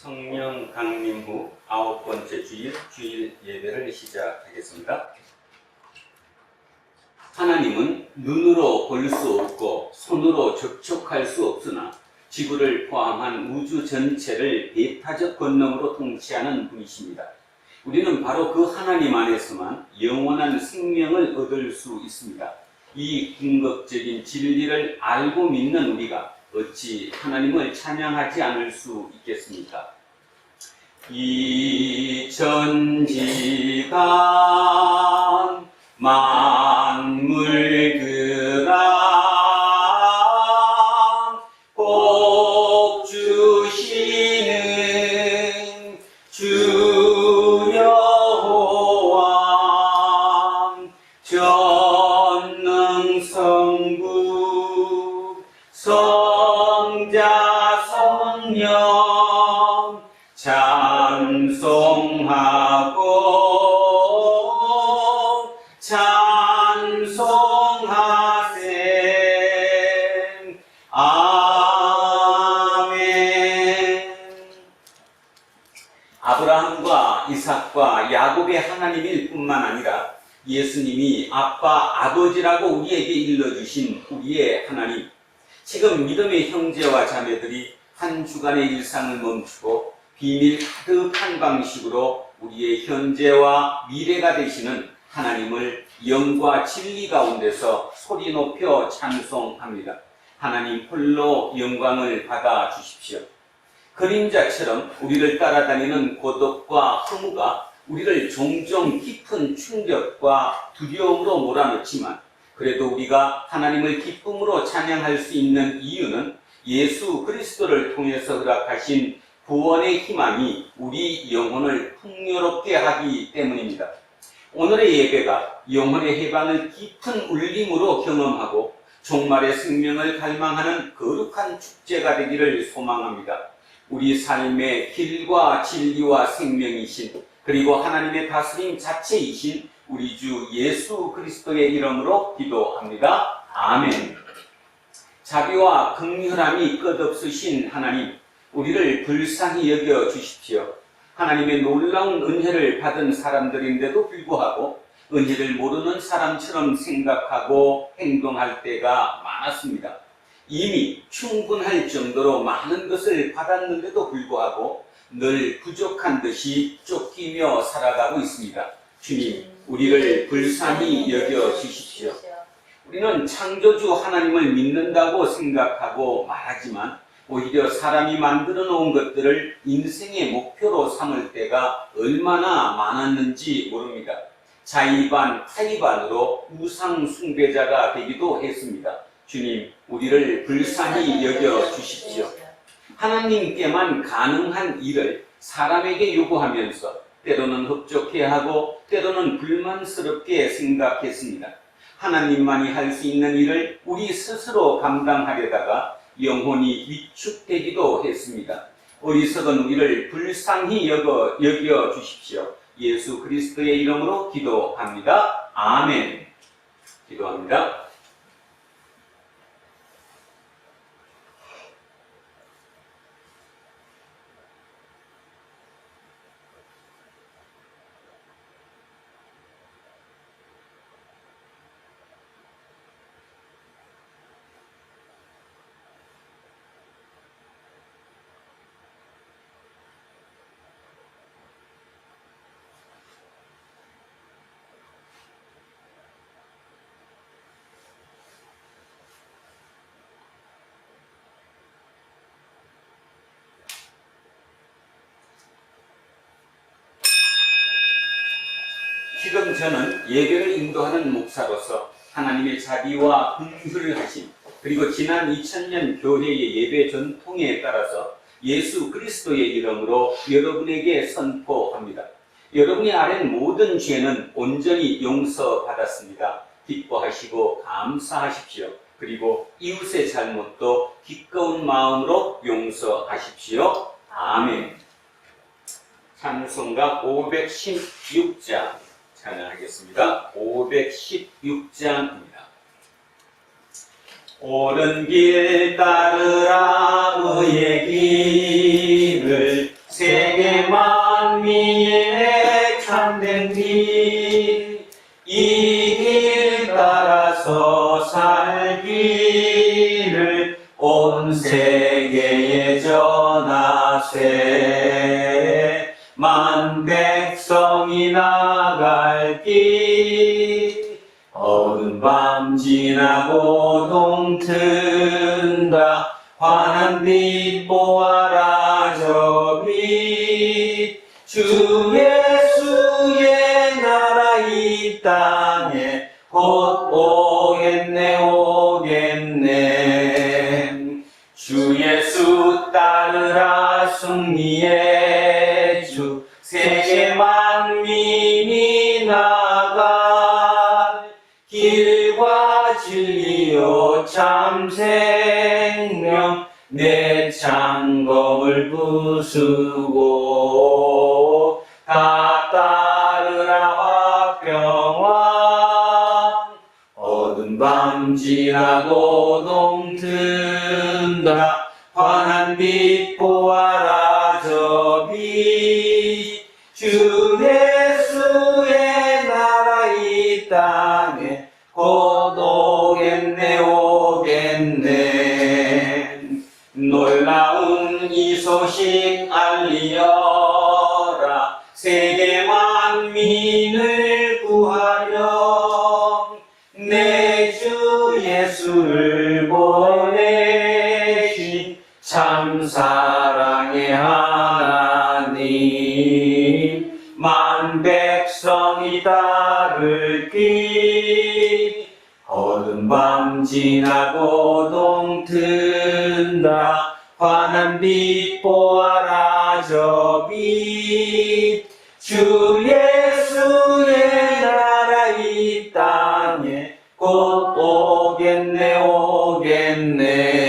성령 강림 후 9번째 주일 예배를 시작하겠습니다. 하나님은 눈으로 볼 수 없고 손으로 접촉할 수 없으나 지구를 포함한 우주 전체를 배타적 권능으로 통치하는 분이십니다. 우리는 바로 그 하나님 안에서만 영원한 생명을 얻을 수 있습니다. 이 궁극적인 진리를 알고 믿는 우리가 어찌 하나님을 찬양하지 않을 수 있겠습니까? 이 천지간 만물들아 복 주시는 주 여호와 전능성부 성자 성령 찬송하고 찬송하세. 아멘. 아브라함과 이삭과 야곱의 하나님일 뿐만 아니라 예수님이 아빠, 아버지라고 우리에게 일러주신 우리의 하나님, 지금 믿음의 형제와 자매들이 한 주간의 일상을 멈추고 비밀 가득한 방식으로 우리의 현재와 미래가 되시는 하나님을 영과 진리 가운데서 소리 높여 찬송합니다. 하나님 홀로 영광을 받아 주십시오. 그림자처럼 우리를 따라다니는 고독과 허무가 우리를 종종 깊은 충격과 두려움으로 몰아넣지만 그래도 우리가 하나님을 기쁨으로 찬양할 수 있는 이유는 예수 그리스도를 통해서 허락하신 구원의 희망이 우리 영혼을 풍요롭게 하기 때문입니다. 오늘의 예배가 영혼의 해방을 깊은 울림으로 경험하고 종말의 생명을 갈망하는 거룩한 축제가 되기를 소망합니다. 우리 삶의 길과 진리와 생명이신 그리고 하나님의 다스림 자체이신 우리 주 예수 그리스도의 이름으로 기도합니다. 아멘. 자비와 긍휼함이 끝없으신 하나님, 우리를 불쌍히 여겨 주십시오. 하나님의 놀라운 은혜를 받은 사람들인데도 불구하고 은혜를 모르는 사람처럼 생각하고 행동할 때가 많았습니다. 이미 충분할 정도로 많은 것을 받았는데도 불구하고 늘 부족한 듯이 쫓기며 살아가고 있습니다. 주님, 우리를 불쌍히 여겨 주십시오. 우리는 창조주 하나님을 믿는다고 생각하고 말하지만 오히려 사람이 만들어 놓은 것들을 인생의 목표로 삼을 때가 얼마나 많았는지 모릅니다. 자의반 타의반으로 우상 숭배자가 되기도 했습니다. 주님, 우리를 불쌍히 여겨 주십시오. 하나님께만 가능한 일을 사람에게 요구하면서 때로는 흡족해 하고 때로는 불만스럽게 생각했습니다. 하나님만이 할 수 있는 일을 우리 스스로 감당하려다가 영혼이 위축되기도 했습니다. 어리석은 우리를 불쌍히 여겨 주십시오. 예수 그리스도의 이름으로 기도합니다. 아멘. 기도합니다. 지금 저는 예배를 인도하는 목사로서 하나님의 자비와 긍휼을 하심 그리고 지난 2000년 교회의 예배 전통에 따라서 예수 그리스도의 이름으로 여러분에게 선포합니다. 여러분이 아는 모든 죄는 온전히 용서받았습니다. 기뻐하시고 감사하십시오. 그리고 이웃의 잘못도 기꺼운 마음으로 용서하십시오. 아멘. 찬송가 516장 찬양하겠습니다. 516장입니다. 옳은 길 따르라 의의 길을 온 세계에 전하세. 만 백성이 나갈 길. 어두운 밤 지나고 동튼다. 환한 빛 보아라 저 빛. 주 예수의 나라 이 땅에 곧 오겠네 오겠네. 주 예수 따르라 승리의 주. 세계 만민이 나갈 길과 진리요 참 생명. 내 창검을 부수고 다 따르라 화평왕. 어두운 밤 지나고 동튼다. 환한 빛 보아라 저 빛. 주 예수의 나라 이 땅에 곧 오겠네 오겠네. 놀라운 이 소식 알리어라. 세계 만민을 구하려 내 주 예수를 보내신 참 사랑의 하나님. 만 백성이 따를 길. 어두운 밤 지나고 동튼다. 환한 빛 보아라 저 빛. 주 예수의 나라 이 땅에 곧 오겠네 오겠네.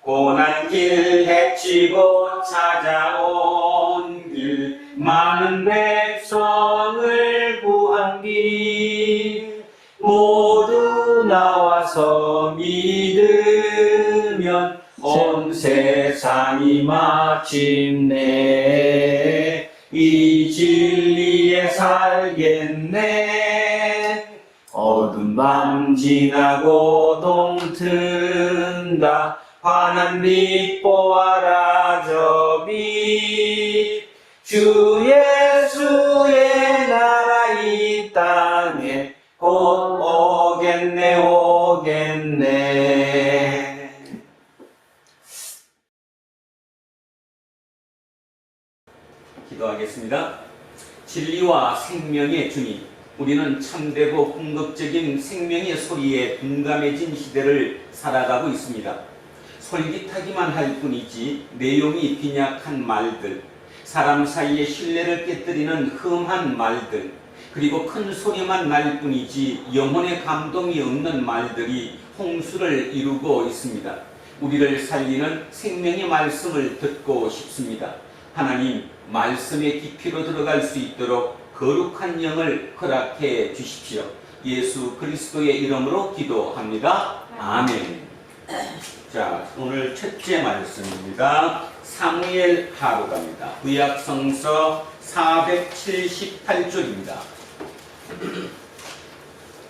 고난길 헤치고 찾아온 길. 많은 백성을 구한 길. 모두 나와서 믿으면 온 세상이 마침내 이 진리에 살겠네. 어두운 밤 지나고 동튼다. 환한 빛 보아라 저 빛. 주 예수의 나라 이 땅에 곧 오겠네 오겠네. 기도하겠습니다. 진리와 생명의 주님, 우리는 참되고 궁극적인 생명의 소리에 둔감해진 시대를 살아가고 있습니다. 솔깃하기만 할 뿐이지 내용이 빈약한 말들, 사람 사이의 신뢰를 깨뜨리는 흠한 말들, 그리고 큰 소리만 날 뿐이지 영혼의 감동이 없는 말들이 홍수를 이루고 있습니다. 우리를 살리는 생명의 말씀을 듣고 싶습니다. 하나님, 말씀의 깊이로 들어갈 수 있도록 거룩한 영을 허락해 주십시오. 예수 그리스도의 이름으로 기도합니다. 아멘. 자, 오늘 첫째 말씀입니다. 사무엘 하루가입니다. 구약성서 478쪽입니다.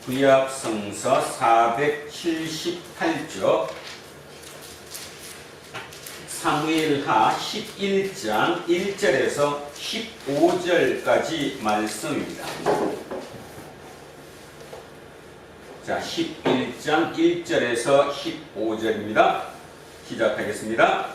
구약성서 478쪽 사무엘하 11장 1절에서 15절까지 말씀입니다. 자, 11장 1절에서 15절입니다. 시작하겠습니다.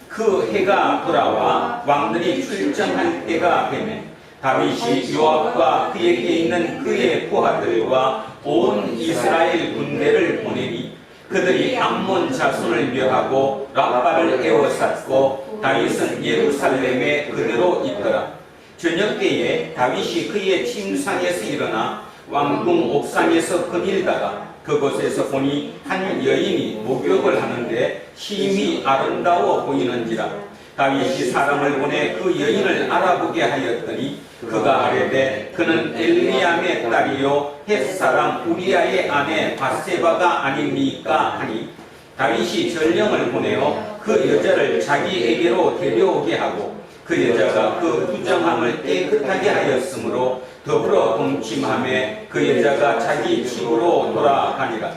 그 해가 돌아와 왕들이 출정할 때가 되매 다윗이 요압과 그에게 있는 그의 부하들과 온 이스라엘 군대를 보내니 그들이 암몬 자손을 멸하고 라빠를 에워쌌고 다윗은 예루살렘에 그대로 있더라. 저녁때에 다윗이 그의 침상에서 일어나 왕궁 옥상에서 거닐다가 그곳에서 보니 한 여인이 목욕을 하는데 심히 아름다워 보이는지라. 다윗이 사람을 보내 그 여인을 알아보게 하였더니 그가 아뢰되 그는 엘리암의 딸이요 헷사람 우리아의 아내 밧세바가 아닙니까 하니 다윗이 전령을 보내어 그 여자를 자기에게로 데려오게 하고 그 여자가 그 부정함을 깨끗하게 하였으므로 더불어 동침하며 그 여자가 자기 집으로 돌아가니라.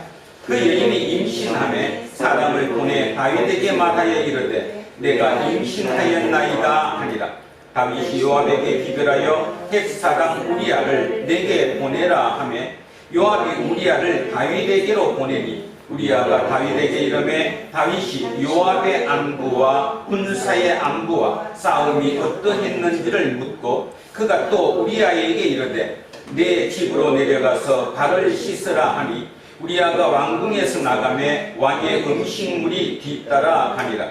그 여인이 임신하며 사람을 보내 다윗에게 말하여 이르되 내가 임신하였나이다 하니라. 다윗이 요압에게 기별하여 헷 사람 우리아를 내게 보내라 하매 요압이 우리아를 다윗에게로 보내니 우리아가 다윗에게 이르매 다윗이 요압의 안부와 군사의 안부와 싸움이 어떠했는지를 묻고 그가 또 우리아에게 이르되 내 집으로 내려가서 발을 씻으라 하니 우리아가 왕궁에서 나가매 왕의 음식물이 뒤따라 가니라.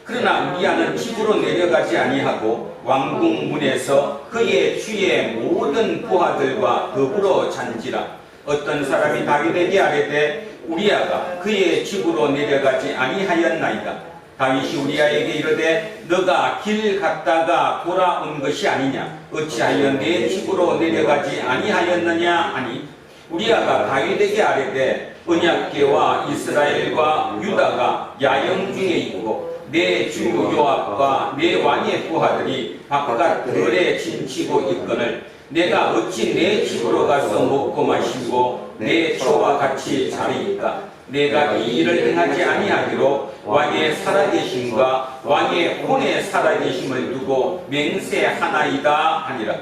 그러나 우리아는 집으로 내려가지 아니하고 왕궁 문에서 그의 주의 모든 부하들과 더불어 잔지라. 어떤 사람이 다윗에게 아뢰되 우리아가 그의 집으로 내려가지 아니하였나이다. 다윗이 우리아에게 이르되 너가 길 갔다가 돌아온 것이 아니냐 어찌하여 내 집으로 내려가지 아니하였느냐 하니 우리아가 다윗에게 아뢰되 언약궤와 이스라엘과 유다가 야영 중에 있고 내 주 요압과 내 왕의 부하들이 바깥 들에 진치고 있거늘 내가 어찌 내 집으로 가서 먹고 마시고 내 초와 같이 자리이까. 내가 이 일을 행하지 아니하기로 왕의 살아계심과 왕의 혼의 살아계심을 두고 맹세하나이다 하니라.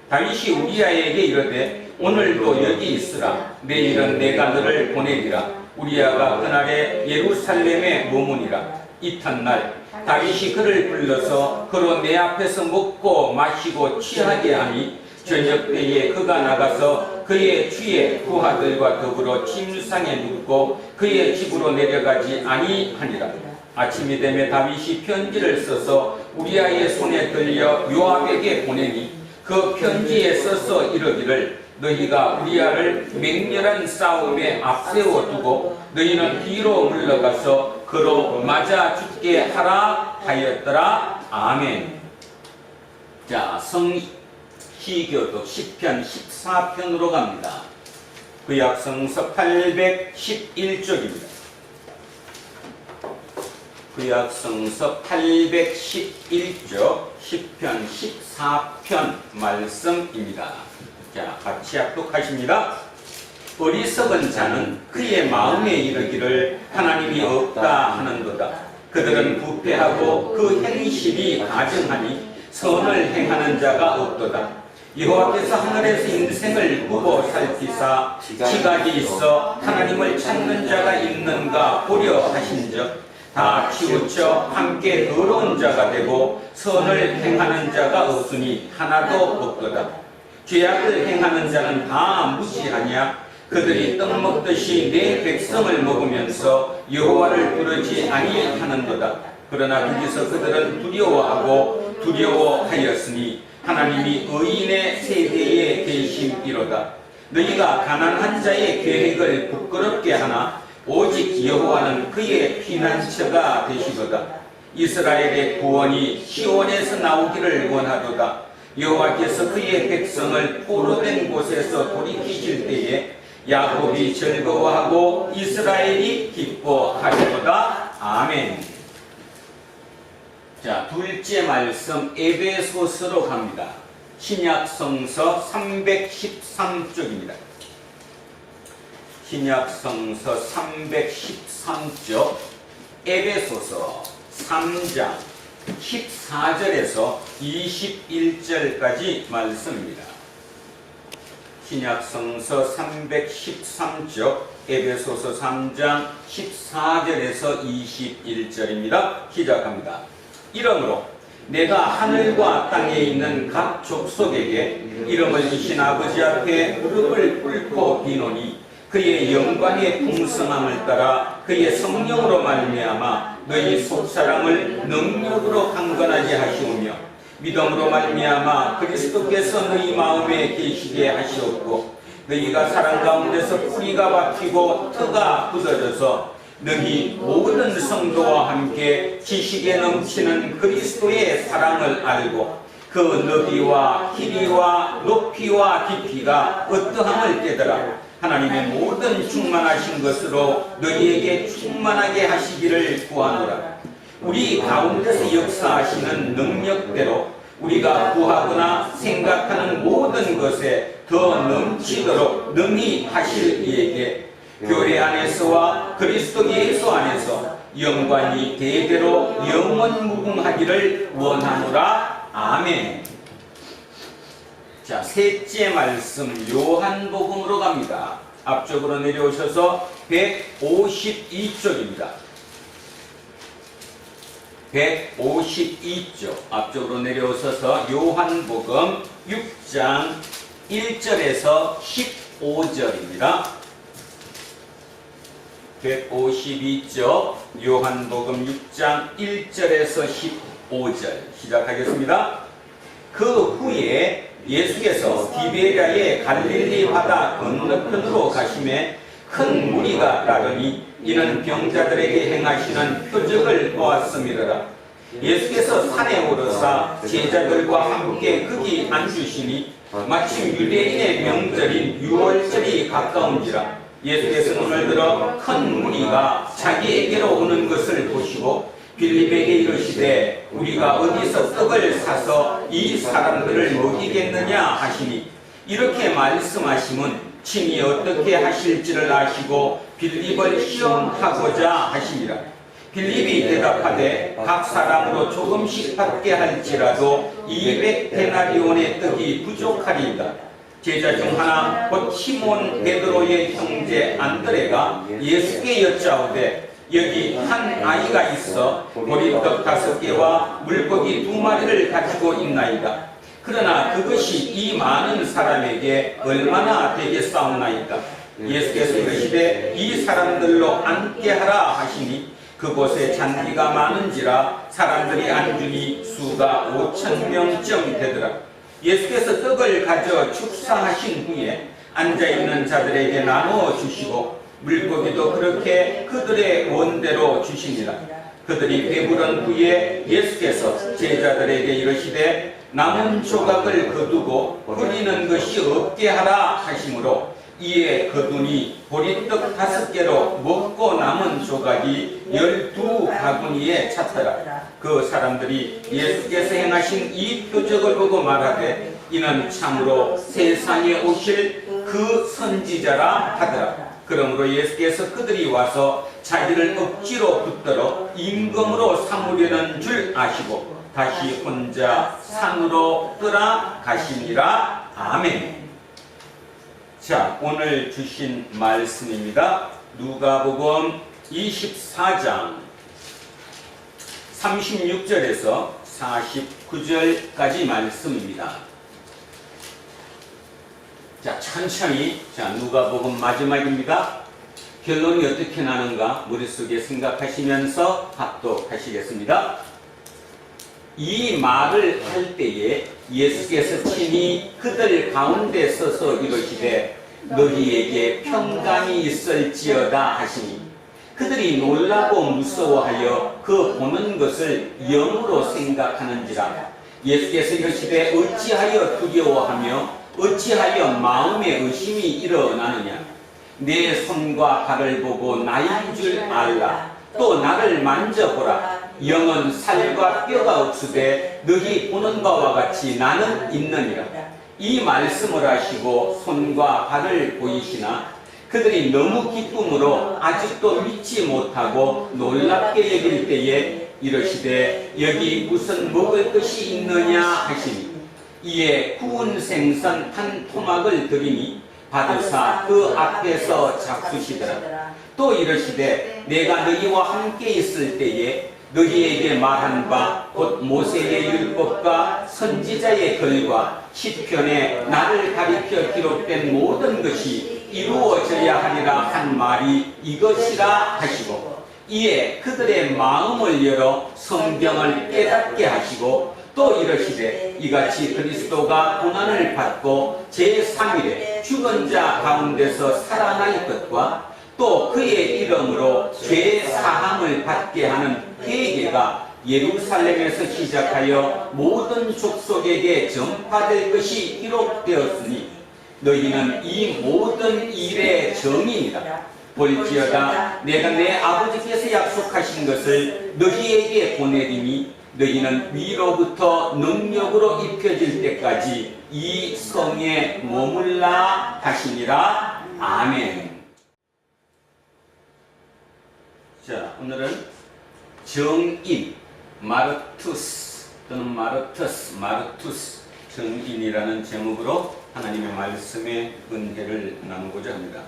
다윗이 우리아에게 이르되 오늘도 여기 있으라. 내일은 내가 너를 보내리라. 우리아가 그날에 예루살렘에 머무니라. 이튿날 다윗이 그를 불러서 그로 내 앞에서 먹고 마시고 취하게 하니 저녁 때에 그가 나가서 그의 주의 부하들과 더불어 침상에 눕고 그의 집으로 내려가지 아니하니라. 아침이 되매 다윗이 편지를 써서 우리아의 손에 들려 요압에게 보내니 그 편지에 써서 이르기를 너희가 우리아를 맹렬한 싸움에 앞세워 두고 너희는 뒤로 물러가서 그로 맞아 죽게 하라 하였더라. 아멘. 자, 성시교독 10편 14편으로 갑니다. 구약성서 811쪽입니다. 구약성서 811쪽 10편 14편 말씀입니다. 자, 같이 합독하십니다. 어리석은 자는 그의 마음에 이르기를 하나님이 없다 하는도다. 그들은 부패하고 그 행실이 가증하니 선을 행하는 자가 없도다. 여호와께서 하늘에서 인생을 보고 살피사 지각이 있어 하나님을 찾는 자가 있는가 보려 하신즉 다 치우쳐 함께 더러운 자가 되고 선을 행하는 자가 없으니 하나도 없도다. 죄악을 행하는 자는 다 무시하냐? 그들이 떡 먹듯이 내 백성을 먹으면서 여호와를 부르지 아니하는도다. 그러나 거기서 그들은 두려워하고 두려워하였으니 하나님이 의인의 세대에 계심이로다. 너희가 가난한 자의 계획을 부끄럽게 하나 오직 여호와는 그의 피난처가 되시도다. 이스라엘의 구원이 시온에서 나오기를 원하도다. 여호와께서 그의 백성을 포로된 곳에서 돌이키실 때에 야곱이 즐거워하고 이스라엘이 기뻐하리로다. 아멘. 자, 둘째 말씀 에베소서로 갑니다. 신약성서 313쪽입니다. 신약성서 313쪽 에베소서 3장 14절에서 21절까지 말씀입니다. 신약성서 313쪽 에베소서 3장 14절에서 21절입니다. 시작합니다. 이러므로 내가 하늘과 땅에 있는 각 족속에게 이름을 주신 아버지 앞에 무릎을 꿇고 비노니 그의 영광의 풍성함을 따라 그의 성령으로 말미암아 너희 속사람을 능력으로 강건하게 하시오며 믿음으로 말미암아 그리스도께서 너희 마음에 계시게 하시옵고 너희가 사랑 가운데서 뿌리가 박히고 터가 굳어져서 너희 모든 성도와 함께 지식에 넘치는 그리스도의 사랑을 알고 그 너비와 길이와 높이와 깊이가 어떠함을 깨달아 하나님의 모든 충만하신 것으로 너희에게 충만하게 하시기를 구하노라. 우리 가운데서 역사하시는 능력대로 우리가 구하거나 생각하는 모든 것에 더 넘치도록 능히 하실 이에게 교회 안에서와 그리스도 예수 안에서 영광이 대대로 영원무궁하기를 원하노라. 아멘. 자, 셋째 말씀 요한복음으로 갑니다. 앞쪽으로 내려오셔서 152쪽입니다. 152쪽 앞쪽으로 내려오셔서 요한복음 6장 1절에서 15절입니다. 152쪽 요한복음 6장 1절에서 15절 시작하겠습니다. 그 후에 예수께서 디베랴의 갈릴리 바다 건너편으로 가심에 큰 무리가 따르니 이는 병자들에게 행하시는 표적을 보았음이라. 예수께서 산에 오르사 제자들과 함께 거기 앉으시니 마침 유대인의 명절인 유월절이 가까운지라. 예수께서 눈을 들어 큰 무리가 자기에게로 오는 것을 보시고 빌립에게 이르시되 우리가 어디서 떡을 사서 이 사람들을 먹이겠느냐 하시니, 이렇게 말씀하심은 친히 어떻게 하실지를 아시고 빌립을 시험하고자 하시니라. 빌립이 대답하되 각 사람으로 조금씩 받게 할지라도 200데나리온의 떡이 부족하리이다. 제자 중 하나 곧 시몬 베드로의 형제 안드레가 예수께 여짜오되 여기 한 아이가 있어 보리떡 5개와 물고기 2마리를 가지고 있나이다. 그러나 그것이 이 많은 사람에게 얼마나 되겠사옵나이까. 예수께서 이르시되 이 사람들로 앉게 하라 하시니 그곳에 잔디가 많은지라 사람들이 앉으니 수가 5,000명쯤 되더라. 예수께서 떡을 가져 축사하신 후에 앉아있는 자들에게 나누어 주시고 물고기도 그렇게 그들의 원대로 주시니라. 그들이 배부른 후에 예수께서 제자들에게 이르시되 남은 조각을 거두고 버리는 것이 없게 하라 하시므로 이에 거두니 보리떡 5개로 먹고 남은 조각이 12바구니에 찼더라. 그 사람들이 예수께서 행하신 이 표적을 보고 말하되 이는 참으로 세상에 오실 그 선지자라 하더라. 그러므로 예수께서 그들이 와서 자기를 억지로 붙들어 임금으로 삼으려는 줄 아시고 다시 혼자 산으로 떠나가시니라. 아멘. 자, 오늘 주신 말씀입니다. 누가복음 24장 36절에서 49절까지 말씀입니다. 자, 천천히, 누가복음 마지막입니다. 결론이 어떻게 나는가 머릿속에 생각하시면서 합독하시겠습니다. 이 말을 할 때에 예수께서 친히 그들 가운데 서서 이르시되 너희에게 평강이 있을지어다 하시니 그들이 놀라고 무서워하여 그 보는 것을 영으로 생각하는지라. 예수께서 이르시되 어찌하여 두려워하며 어찌하여 마음에 의심이 일어나느냐. 내 손과 발을 보고 나인 줄 알라. 또 나를 만져보라. 영은 살과 뼈가 없으되 너희 보는 바와 같이 나는 있느니라. 이 말씀을 하시고 손과 발을 보이시나 그들이 너무 기쁨으로 아직도 믿지 못하고 놀랍게 여길 때에 이르시되 여기 무슨 먹을 것이 있느냐 하시니 이에 구운 생선 한 토막을 드리니 받으사 그 앞에서 잡수시더라. 또 이르시되 내가 너희와 함께 있을 때에 너희에게 말한 바 곧 모세의 율법과 선지자의 글과 시편에 나를 가리켜 기록된 모든 것이 이루어져야 하리라 한 말이 이것이라 하시고 이에 그들의 마음을 열어 성경을 깨닫게 하시고 또 이르시되 이같이 그리스도가 고난을 받고 제3일에 죽은 자 가운데서 살아날 것과 또 그의 이름으로 죄 사함을 받게 하는 회개가 예루살렘에서 시작하여 모든 족속에게 전파될 것이 기록되었으니 너희는 이 모든 일의 증인이라. 볼지어다 내가 내 아버지께서 약속하신 것을 너희에게 보내리니 너희는 위로부터 능력으로 입혀질 때까지 이 성에 머물라 하시니라. 아멘. 자, 오늘은 정인, 마르투스 또는 마르투스 정인이라는 제목으로 하나님의 말씀의 은혜를 나누고자 합니다.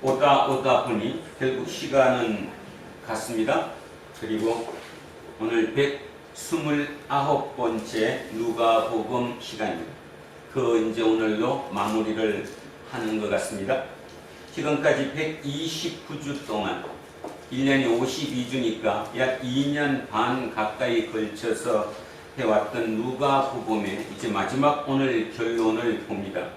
오다 보니 결국 시간은 갔습니다. 그리고 오늘 129번째 누가복음 시간입니다. 이제 오늘로 마무리를 하는 것 같습니다. 지금까지 129주 동안 1년이 52주니까 약 2년 반 가까이 걸쳐서 해왔던 누가복음의 이제 마지막 오늘 결론을 봅니다.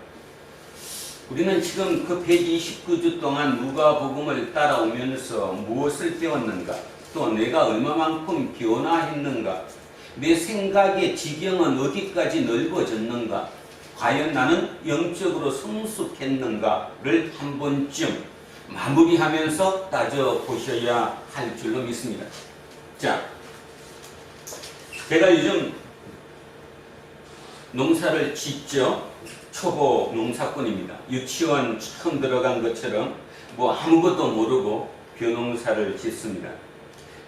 우리는 지금 그 129주 동안 누가복음을 따라오면서 무엇을 배웠는가? 또 내가 얼마만큼 변화했는가? 내 생각의 지경은 어디까지 넓어졌는가? 과연 나는 영적으로 성숙했는가를 한 번쯤 마무리하면서 따져보셔야 할 줄로 믿습니다. 자, 제가 요즘 농사를 짓죠. 초보 농사꾼입니다. 유치원 처음 들어간 것처럼 아무것도 모르고 벼농사를 짓습니다.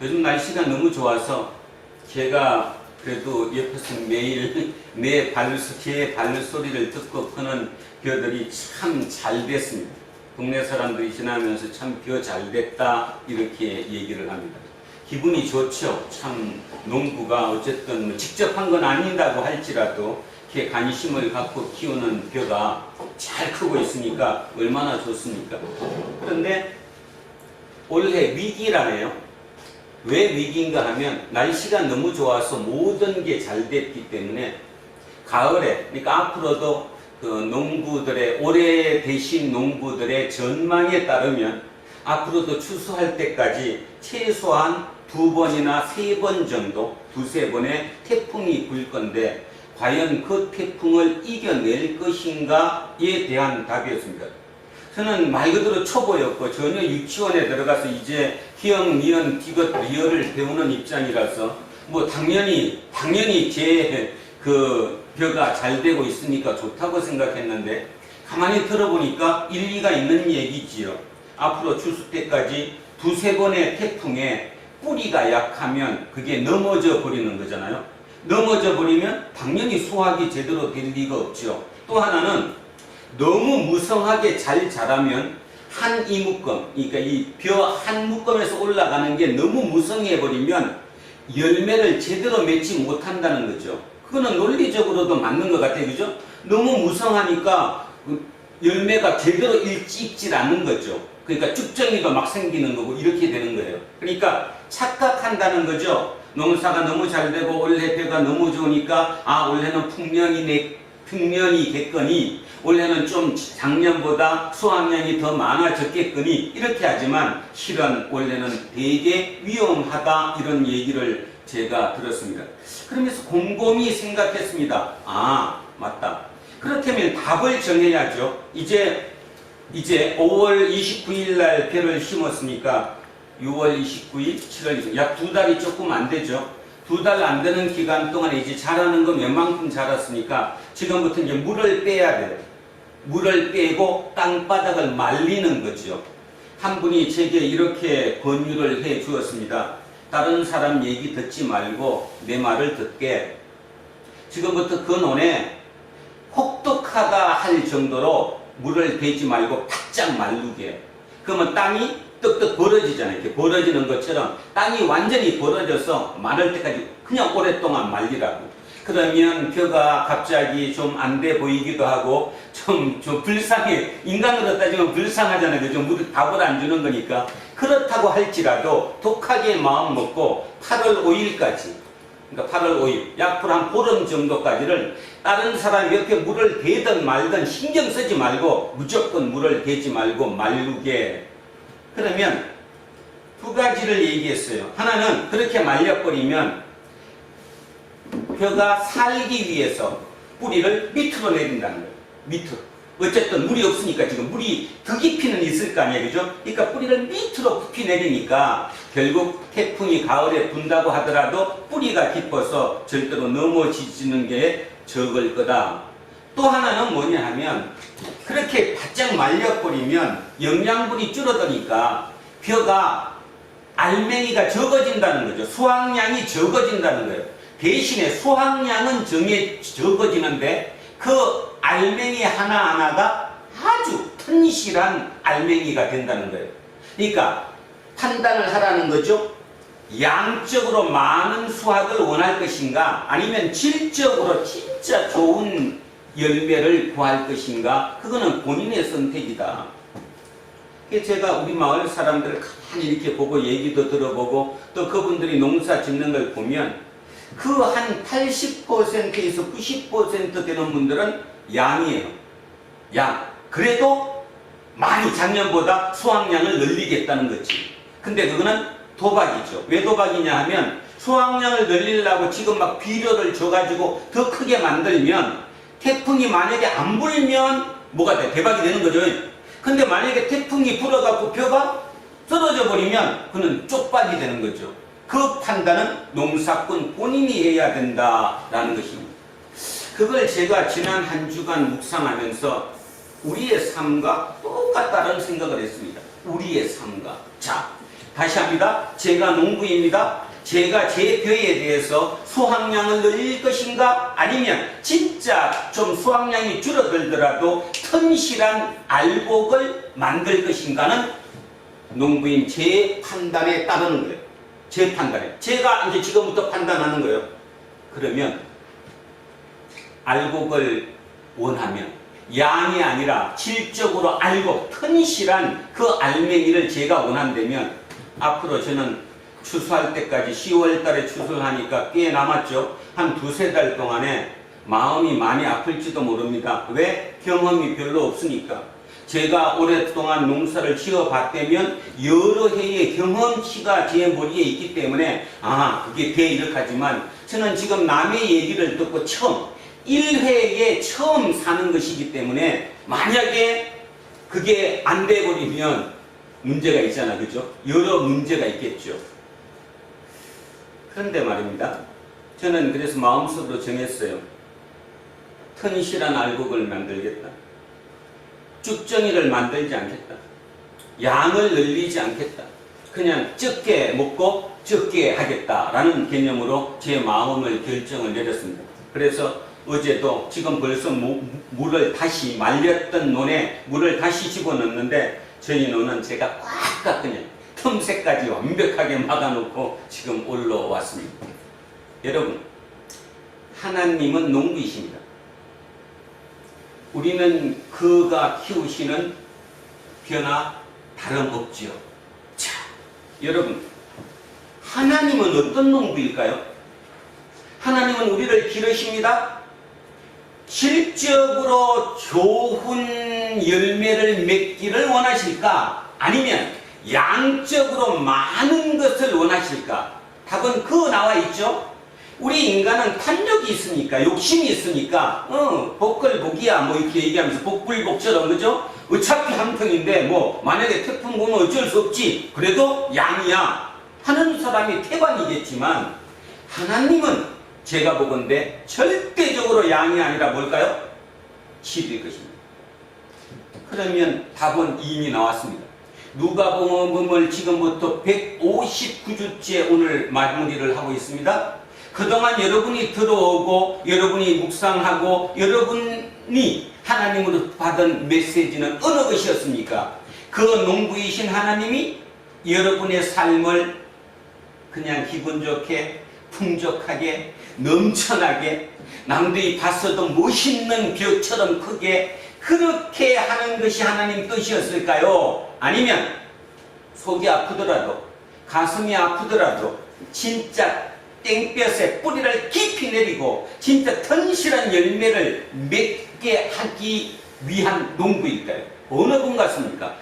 요즘 날씨가 너무 좋아서 제가 그래도 옆에서 매일 제 발소리를 듣고 크는 벼들이 참 잘 됐습니다. 동네 사람들이 지나면서 참 벼 잘 됐다 이렇게 얘기를 합니다. 기분이 좋죠. 참 농부가 어쨌든 직접 한 건 아니다고 할지라도 이렇게 관심을 갖고 키우는 벼가 잘 크고 있으니까 얼마나 좋습니까? 그런데 올해 위기라네요. 왜 위기인가 하면 날씨가 너무 좋아서 모든 게 잘 됐기 때문에 가을에, 그러니까 앞으로도 올해 되신 농부들의 전망에 따르면 앞으로도 추수할 때까지 최소한 2번이나 3번 정도, 2-3번의 태풍이 불 건데 과연 그 태풍을 이겨낼 것인가에 대한 답이었습니다. 저는 말 그대로 초보였고 전혀 유치원에 들어가서 이제 희영, 니은, 디귿, 리을을 배우는 입장이라서 당연히 제 벼가 잘 되고 있으니까 좋다고 생각했는데 가만히 들어보니까 일리가 있는 얘기지요. 앞으로 추수 때까지 2-3번의 태풍에 뿌리가 약하면 그게 넘어져 버리는 거잖아요. 넘어져 버리면 당연히 수확이 제대로 될 리가 없죠. 또 하나는 너무 무성하게 잘 자라면 한 이묶음, 그러니까 이 벼 한 묶음에서 올라가는 게 너무 무성해 버리면 열매를 제대로 맺지 못한다는 거죠. 그거는 논리적으로도 맞는 것 같아요. 그죠? 너무 무성하니까 열매가 제대로 익질 않는 거죠. 그러니까 쭉정이가 막 생기는 거고 이렇게 되는 거예요. 그러니까 착각한다는 거죠. 농사가 너무 잘 되고 올해 벼가 너무 좋으니까 올해는 풍년이겠거니 올해는 좀 작년보다 수확량이 더 많아졌겠거니 이렇게 하지만 실은 올해는 되게 위험하다 이런 얘기를 제가 들었습니다. 그러면서 곰곰이 생각했습니다. 맞다. 그렇다면 답을 정해야죠. 이제 5월 29일 날 벼를 심었으니까 6월 29일, 7월 29일 약 2달이 조금 안 되죠. 2달 안 되는 기간 동안에 이제 자라는 건 웬만큼 자랐으니까 지금부터 이제 물을 빼야 돼요. 물을 빼고 땅바닥을 말리는 거죠. 한 분이 제게 이렇게 권유를 해 주었습니다. 다른 사람 얘기 듣지 말고 내 말을 듣게 지금부터 그 논에 혹독하다 할 정도로 물을 대지 말고 바짝 말르게. 그러면 땅이 떡떡 벌어지잖아요. 이렇게 벌어지는 것처럼 땅이 완전히 벌어져서 마를 때까지 그냥 오랫동안 말리라고. 그러면 벼가 갑자기 좀 안 돼 보이기도 하고 좀 불쌍해. 인간으로 따지면 불쌍하잖아요. 그죠? 물을 답을 안 주는 거니까. 그렇다고 할지라도 독하게 마음 먹고 8월 5일까지, 그러니까 8월 5일, 약불 한 보름 정도까지를 다른 사람 옆에 물을 대든 말든 신경 쓰지 말고 무조건 물을 대지 말고 말르게. 그러면 두 가지를 얘기했어요. 하나는 그렇게 말려버리면 벼가 살기 위해서 뿌리를 밑으로 내린다는 거예요. 밑으로. 어쨌든 물이 없으니까 지금 물이 더 깊이는 있을 거 아니에요. 그죠? 그러니까 뿌리를 밑으로 깊이 내리니까 결국 태풍이 가을에 분다고 하더라도 뿌리가 깊어서 절대로 넘어지는 게 적을 거다. 또 하나는 뭐냐 하면 그렇게 바짝 말려버리면 영양분이 줄어드니까 벼가 알맹이가 적어진다는 거죠. 수확량이 적어진다는 거예요. 대신에 수확량은 적어지는데 그 알맹이 하나하나가 아주 튼실한 알맹이가 된다는 거예요. 그러니까 판단을 하라는 거죠. 양적으로 많은 수확을 원할 것인가, 아니면 질적으로 진짜 좋은 열매를 구할 것인가, 그거는 본인의 선택이다. 제가 우리 마을 사람들을 가만히 이렇게 보고 얘기도 들어보고 또 그분들이 농사 짓는 걸 보면 그 한 80%에서 90% 되는 분들은 양이에요. 양. 그래도 많이 작년보다 수확량을 늘리겠다는 거지. 근데 그거는 도박이죠. 왜 도박이냐 하면 수확량을 늘리려고 지금 막 비료를 줘가지고 더 크게 만들면 태풍이 만약에 안 불면 뭐가 돼? 대박이 되는 거죠. 근데 만약에 태풍이 불어갖고 벼가 떨어져 버리면 그는 쪽박이 되는 거죠. 그 판단은 농사꾼 본인이 해야 된다라는 것입니다. 그걸 제가 지난 한 주간 묵상하면서 우리의 삶과 똑같다는 생각을 했습니다. 우리의 삶과. 자, 다시 합니다. 제가 농부입니다. 제가 제 벼에 대해서 수확량을 늘릴 것인가, 아니면 진짜 좀 수확량이 줄어들더라도 튼실한 알곡을 만들 것인가는 농부인 제 판단에 따르는 거예요. 제 판단에. 제가 이제 지금부터 판단하는 거예요. 그러면 알곡을 원하면 양이 아니라 질적으로 알곡, 튼실한 그 알맹이를 제가 원한다면 앞으로 저는 추수할 때까지 10월 달에 추수를 하니까 꽤 남았죠. 한 두세 달 동안에 마음이 많이 아플지도 모릅니다. 왜? 경험이 별로 없으니까. 제가 오랫동안 농사를 지어봤다면 여러 해의 경험치가 제 머리에 있기 때문에 그게 돼 이렇게 하지만 저는 지금 남의 얘기를 듣고 처음 1회에 처음 사는 것이기 때문에 만약에 그게 안 돼버리면 문제가 있잖아. 그죠? 여러 문제가 있겠죠. 그런데 말입니다. 저는 그래서 마음속으로 정했어요. 튼실한 알곡을 만들겠다. 쭉정이를 만들지 않겠다. 양을 늘리지 않겠다. 그냥 적게 먹고 적게 하겠다라는 개념으로 제 마음을 결정을 내렸습니다. 그래서 어제도 지금 벌써 물을 다시 말렸던 논에 물을 다시 집어넣는데 저희 논은 제가 꽉 그냥 틈새까지 완벽하게 막아놓고 지금 올라왔습니다. 여러분, 하나님은 농부이십니다. 우리는 그가 키우시는 벼나 다름없지요. 자, 여러분, 하나님은 어떤 농부일까요? 하나님은 우리를 기르십니다. 질적으로 좋은 열매를 맺기를 원하실까? 아니면 양적으로 많은 것을 원하실까? 답은 그 나와 있죠. 우리 인간은 탐욕이 있으니까, 욕심이 있으니까 복걸복이야 뭐 이렇게 얘기하면서 복불복처럼, 그죠? 어차피 한 평인데 뭐 만약에 태풍 보면 어쩔 수 없지, 그래도 양이야 하는 사람이 태반이겠지만, 하나님은 제가 보건대 절대적으로 양이 아니라 뭘까요? 질일 것입니다. 그러면 답은 이미 나왔습니다. 누가복음을 지금부터 159주째 오늘 마무리를 하고 있습니다. 그동안 여러분이 들어오고 여러분이 묵상하고 여러분이 하나님으로 받은 메시지는 어느 것이었습니까? 그 농부이신 하나님이 여러분의 삶을 그냥 기분 좋게, 풍족하게, 넘쳐나게, 남들이 봤어도 멋있는 벼처럼 크게 그렇게 하는 것이 하나님 뜻이었을까요? 아니면 속이 아프더라도, 가슴이 아프더라도 진짜 땡볕에 뿌리를 깊이 내리고 진짜 튼실한 열매를 맺게 하기 위한 농부일까요? 어느 분 같습니까?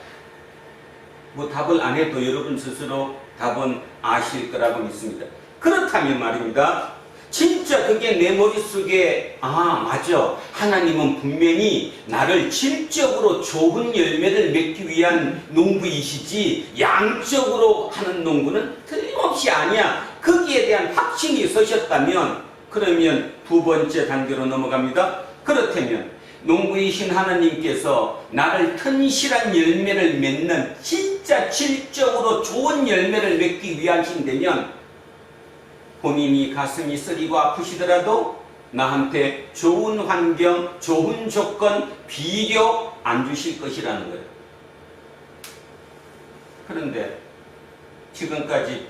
뭐 답을 안 해도 여러분 스스로 답은 아실 거라고 믿습니다. 그렇다면 말입니다. 진짜 그게 내 머릿속에 맞아, 하나님은 분명히 나를 질적으로 좋은 열매를 맺기 위한 농부이시지 양적으로 하는 농부는 틀림없이 아니야. 거기에 대한 확신이 서셨다면, 그러면 두 번째 단계로 넘어갑니다. 그렇다면 농부이신 하나님께서 나를 튼실한 열매를 맺는 진짜 질적으로 좋은 열매를 맺기 위하신다면 본인이 가슴이 쓰리고 아프시더라도 나한테 좋은 환경, 좋은 조건, 비교 안 주실 것이라는 거예요. 그런데 지금까지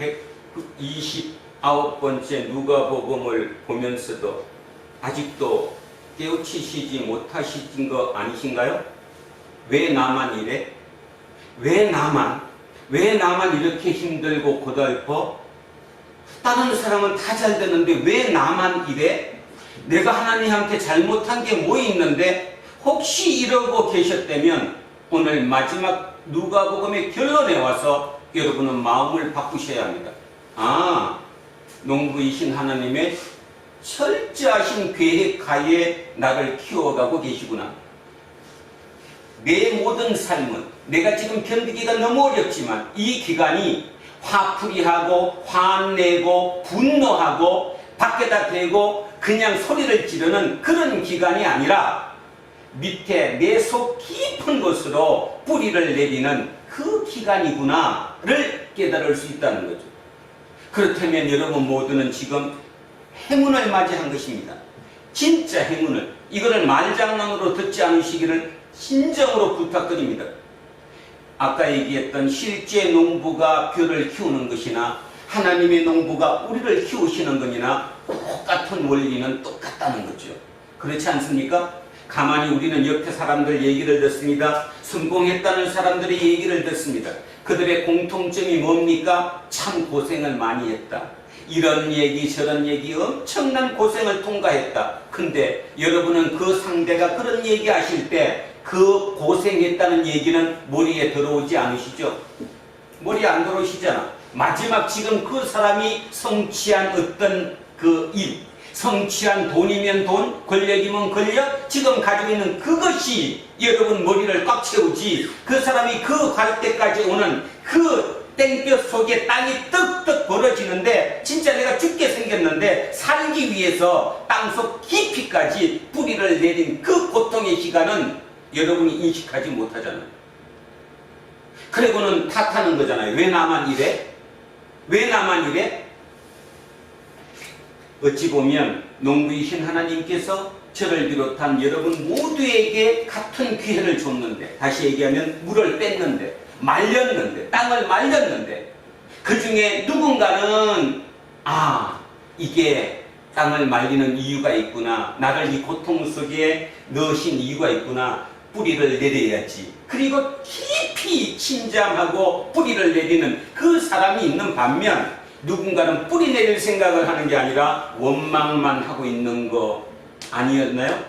129번째 누가복음을 보면서도 아직도 깨우치시지 못하신 거 아니신가요? 왜 나만 이래? 왜 나만 이렇게 힘들고 고달퍼? 다른 사람은 다 잘 되는데 왜 나만 이래? 내가 하나님한테 잘못한 게 뭐 있는데? 혹시 이러고 계셨다면 오늘 마지막 누가복음의 결론에 와서 여러분은 마음을 바꾸셔야 합니다. 아, 농부이신 하나님의 철저하신 계획 하에 나를 키워가고 계시구나. 내 모든 삶은 내가 지금 견디기가 너무 어렵지만 이 기간이 화풀이하고 화내고 분노하고 밖에다 대고 그냥 소리를 지르는 그런 기간이 아니라 밑에 내 속 깊은 곳으로 뿌리를 내리는 그 기간이구나를 깨달을 수 있다는 거죠. 그렇다면 여러분 모두는 지금 행운을 맞이한 것입니다. 진짜 행운을. 이거를 말장난으로 듣지 않으시기를 진정으로 부탁드립니다. 아까 얘기했던 실제 농부가 벼를 키우는 것이나 하나님의 농부가 우리를 키우시는 것이나 똑같은 원리는 똑같다는 거죠. 그렇지 않습니까? 가만히 우리는 옆에 사람들 얘기를 듣습니다. 성공했다는 사람들의 얘기를 듣습니다. 그들의 공통점이 뭡니까? 참 고생을 많이 했다. 이런 얘기 저런 얘기 엄청난 고생을 통과했다. 근데 여러분은 그 상대가 그런 얘기 하실 때 그 고생했다는 얘기는 머리에 들어오지 않으시죠? 머리에 안 들어오시잖아. 마지막 지금 그 사람이 성취한 어떤 그 일, 성취한 돈이면 돈, 권력이면 권력, 지금 가지고 있는 그것이 여러분 머리를 꽉 채우지, 그 사람이 그 갈 때까지 오는 그 땡볕 속에 땅이 떡떡 벌어지는데 진짜 내가 죽게 생겼는데 살기 위해서 땅속 깊이까지 뿌리를 내린 그 고통의 시간은 여러분이 인식하지 못하잖아요. 그리고는 탓하는 거잖아요. 왜 나만 이래? 왜 나만 이래? 어찌 보면 농부이신 하나님께서 저를 비롯한 여러분 모두에게 같은 기회를 줬는데, 다시 얘기하면 물을 뺐는데, 말렸는데, 땅을 말렸는데, 그 중에 누군가는 이게 땅을 말리는 이유가 있구나, 나를 이 고통 속에 넣으신 이유가 있구나, 뿌리를 내려야지. 그리고 깊이 침잠하고 뿌리를 내리는 그 사람이 있는 반면, 누군가는 뿌리 내릴 생각을 하는 게 아니라 원망만 하고 있는 거 아니었나요?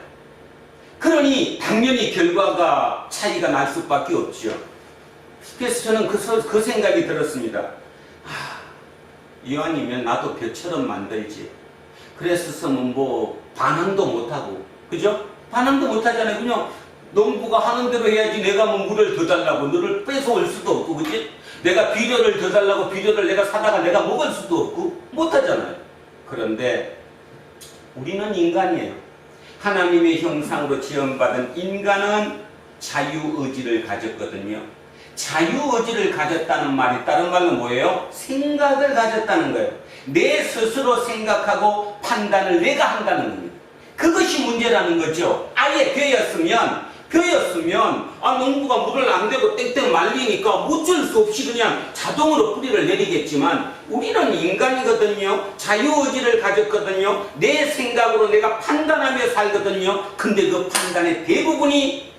그러니 당연히 결과가 차이가 날 수밖에 없죠. 그래서 저는 그 생각이 들었습니다. 이왕이면 나도 벼처럼 만들지. 그랬었으면 뭐 반항도 못하고, 그죠? 반항도 못하잖아요. 그냥 농부가 하는 대로 해야지. 내가 뭐 물을 더 달라고 너를 뺏어올 수도 없고, 그치? 내가 비료를 더 달라고 비료를 내가 사다가 내가 먹을 수도 없고 못하잖아요. 그런데 우리는 인간이에요. 하나님의 형상으로 지음받은 인간은 자유의지를 가졌거든요. 자유의지를 가졌다는 말이 다른 말로 뭐예요? 생각을 가졌다는 거예요. 내 스스로 생각하고 판단을 내가 한다는 겁니다. 그것이 문제라는 거죠. 아예 벼였으면 농부가 물을 안 대고 땡땡 말리니까 어쩔 수 없이 그냥 자동으로 뿌리를 내리겠지만, 우리는 인간이거든요. 자유의지를 가졌거든요. 내 생각으로 내가 판단하며 살거든요. 근데 그 판단의 대부분이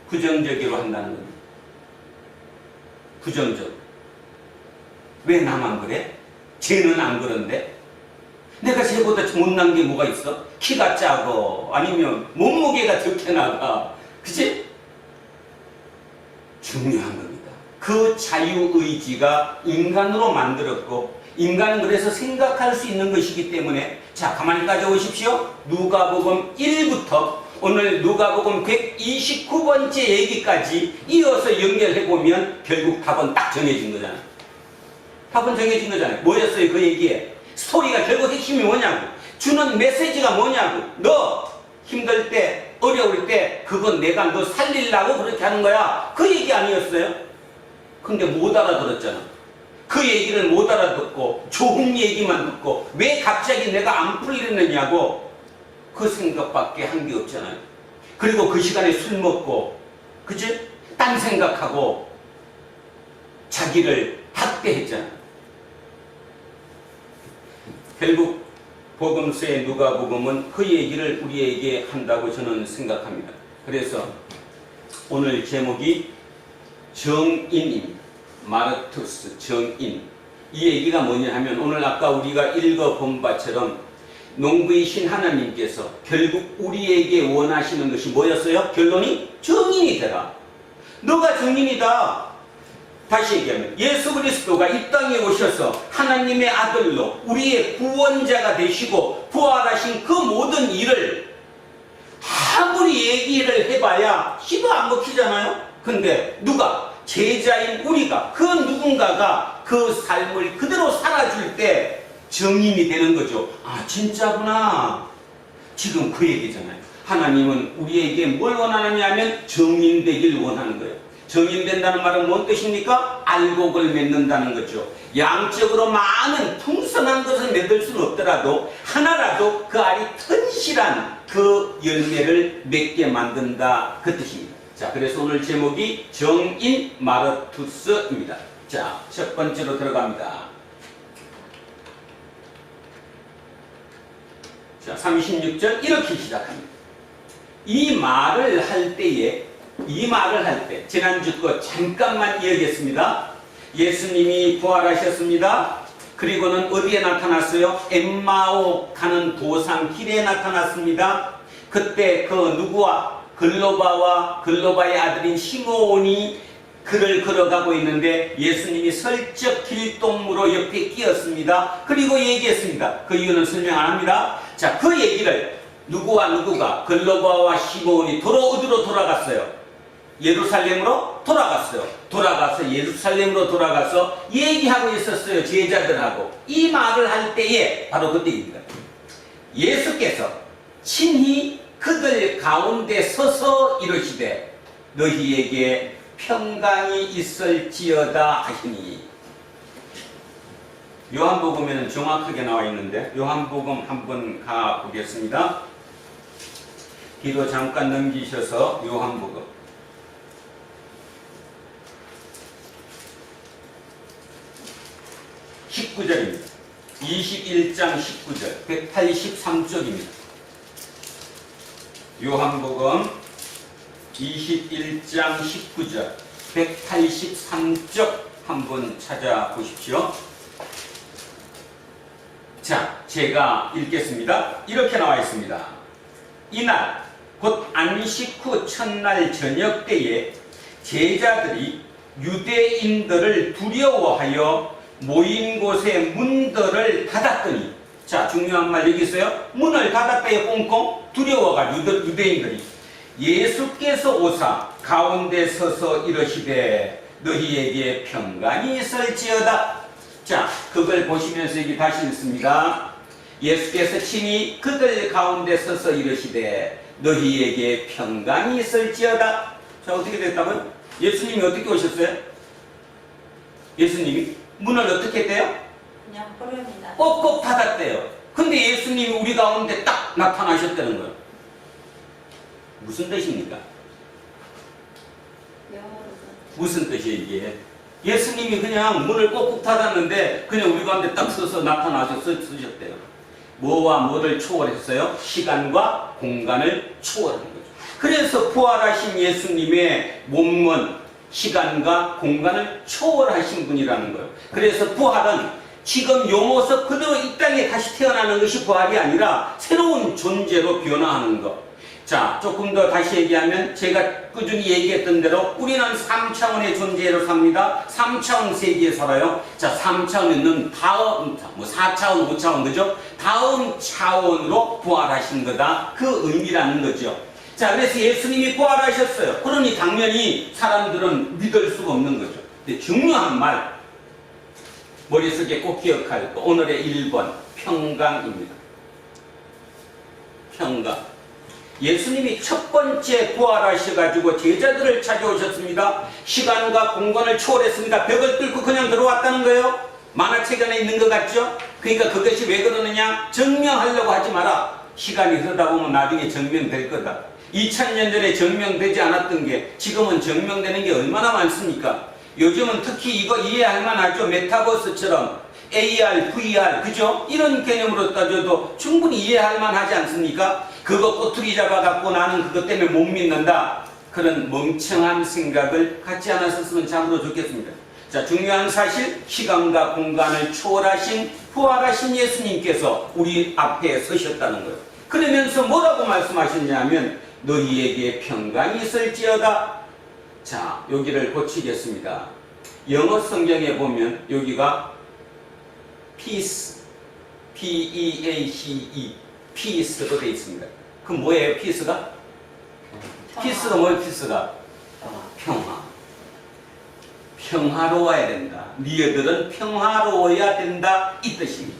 부정적으로 한다는 겁니다. 부정적. 왜 나만 그래? 쟤는 안 그런데? 내가 쟤보다 못난 게 뭐가 있어? 키가 작고 아니면 몸무게가 적게 나가. 그치? 중요한 겁니다. 그 자유의지가 인간으로 만들었고, 인간은 그래서 생각할 수 있는 것이기 때문에, 자, 가만히 가져오십시오. 누가복음 1부터 오늘 누가복음 129번째 얘기까지 이어서 연결해보면 결국 답은 딱 정해진 거잖아요. 답은 정해진 거잖아요. 뭐였어요? 그 얘기에 스토리가 결국 핵심이 뭐냐고, 주는 메시지가 뭐냐고. 너 힘들 때, 어려울 때 그건 내가 너 살리려고 그렇게 하는 거야. 그 얘기 아니었어요? 근데 못 알아들었잖아. 그 얘기를 못 알아듣고 좋은 얘기만 듣고 왜 갑자기 내가 안 풀리느냐고 그 생각밖에 한 게 없잖아요. 그리고 그 시간에 술 먹고 그치? 딴 생각하고 자기를 학대했잖아요. 결국 복음서의 누가복음은 그 얘기를 우리에게 한다고 저는 생각합니다. 그래서 오늘 제목이 정인입니다. 마르투스 정인. 이 얘기가 뭐냐 하면 오늘 아까 우리가 읽어본 바처럼 농부의 신 하나님께서 결국 우리에게 원하시는 것이 뭐였어요? 결론이 정인이 되라. 너가 정인이다. 다시 얘기하면 예수 그리스도가 이 땅에 오셔서 하나님의 아들로 우리의 구원자가 되시고 부활하신 그 모든 일을 아무리 얘기를 해봐야 희도 안 먹히잖아요. 근데 누가? 제자인 우리가 그 누군가가 그 삶을 그대로 살아줄 때 정인이 되는 거죠. 아 진짜구나. 지금 그 얘기잖아요. 하나님은 우리에게 뭘 원하느냐 하면 정인되길 원하는 거예요. 정인된다는 말은 뭔 뜻입니까? 알곡을 맺는다는 거죠. 양적으로 많은 풍성한 것을 맺을 수는 없더라도 하나라도 그 알이 튼실한 그 열매를 맺게 만든다 그 뜻입니다. 자, 그래서 오늘 제목이 정인 마르투스입니다. 자, 첫 번째로 들어갑니다. 자, 36절 이렇게 시작합니다. 이 말을 할 때 지난주 거 잠깐만 이어겠습니다. 예수님이 부활하셨습니다. 그리고는 어디에 나타났어요? 엠마오 가는 도상 길에 나타났습니다. 그때 그 누구와 글로바와 글로바의 아들인 시므온이 그를 걸어가고 있는데 예수님이 슬쩍 길동무로 옆에 끼었습니다. 그리고 얘기했습니다. 그 이유는 설명 안 합니다. 자, 그 얘기를 누구와 누구가 글로바와 시므온이 어디로 돌아갔어요? 예루살렘으로 돌아갔어요. 돌아가서 예루살렘으로 돌아가서 얘기하고 있었어요. 제자들하고. 이 말을 할 때에 바로 그때입니다. 예수께서 친히 그들 가운데 서서 이르시되 너희에게 평강이 있을지어다 하시니. 요한복음에는 정확하게 나와 있는데 요한복음 한번 가보겠습니다. 뒤로 잠깐 넘기셔서 요한복음 19절입니다. 21장 19절 183쪽입니다. 요한복음 21장 19절 183쪽 한번 찾아보십시오. 자, 제가 읽겠습니다. 이렇게 나와 있습니다. 이날 곧 안식 후 첫날 저녁 때에 제자들이 유대인들을 두려워하여 모인 곳의 문들을 닫았더니, 자, 중요한 말 여기 있어요. 문을 닫았다에 꽁꽁 두려워가지고 유대인들이 예수께서 오사 가운데 서서 이러시되 너희에게 평강이 있을지어다. 자, 그걸 보시면서 여기 다시 읽습니다. 예수께서 친히 그들 가운데 서서 이러시되 너희에게 평강이 있을지어다. 자, 어떻게 됐다고요? 예수님이 어떻게 오셨어요? 예수님이 문을 어떻게 했대요? 그냥 버립니다. 꼭꼭 닫았대요. 근데 예수님이 우리 가운데 딱 나타나셨다는 거예요. 무슨 뜻입니까? 무슨 뜻이에요 이게? 예수님이 그냥 문을 꼭꼭 닫았는데 그냥 우리 가운데 딱 서서 나타나셨대요. 뭐와 뭐를 초월했어요? 시간과 공간을 초월한 거죠. 그래서 부활하신 예수님의 몸은 시간과 공간을 초월하신 분이라는 거예요. 그래서 부활은 지금 요 모습 그대로 이 땅에 다시 태어나는 것이 부활이 아니라 새로운 존재로 변화하는 것. 자, 조금 더 다시 얘기하면 제가 꾸준히 얘기했던 대로 우리는 3차원의 존재로 삽니다. 3차원 세계에 살아요. 자, 3차원은 다음, 4차원, 5차원, 그죠? 다음 차원으로 부활하신 거다. 그 의미라는 거죠. 자, 그래서 예수님이 부활하셨어요. 그러니 당연히 사람들은 믿을 수가 없는 거죠. 근데 중요한 말, 머릿속에 꼭 기억할 거, 오늘의 1번, 평강입니다. 평강. 예수님이 첫 번째 부활하셔가지고 제자들을 찾아오셨습니다. 시간과 공간을 초월했습니다. 벽을 뚫고 그냥 들어왔다는 거예요. 만화책 안에 있는 것 같죠? 그러니까 그것이 왜 그러느냐? 증명하려고 하지 마라. 시간이 흐르다 보면 나중에 증명될 거다. 2000년 전에 증명되지 않았던 게 지금은 증명되는 게 얼마나 많습니까? 요즘은 특히 이거 이해할 만하죠. 메타버스처럼 AR, VR, 그죠? 이런 개념으로 따져도 충분히 이해할 만하지 않습니까? 그거 꼬투리 잡아갖고 나는 그것 때문에 못 믿는다. 그런 멍청한 생각을 갖지 않았었으면 참으로 좋겠습니다. 자, 중요한 사실, 시간과 공간을 초월하신 부활하신 예수님께서 우리 앞에 서셨다는 거예요. 그러면서 뭐라고 말씀하셨냐면 너희에게 평강이 있을지어다. 자, 여기를 고치겠습니다. 영어 성경에 보면 여기가 peace, P-E-A-C-E, peace로 되어 있습니다. 그럼 뭐예요, peace가? peace가 뭐예요, peace가? 평화. 평화로워야 된다. 니네들은 평화로워야 된다. 이 뜻입니다.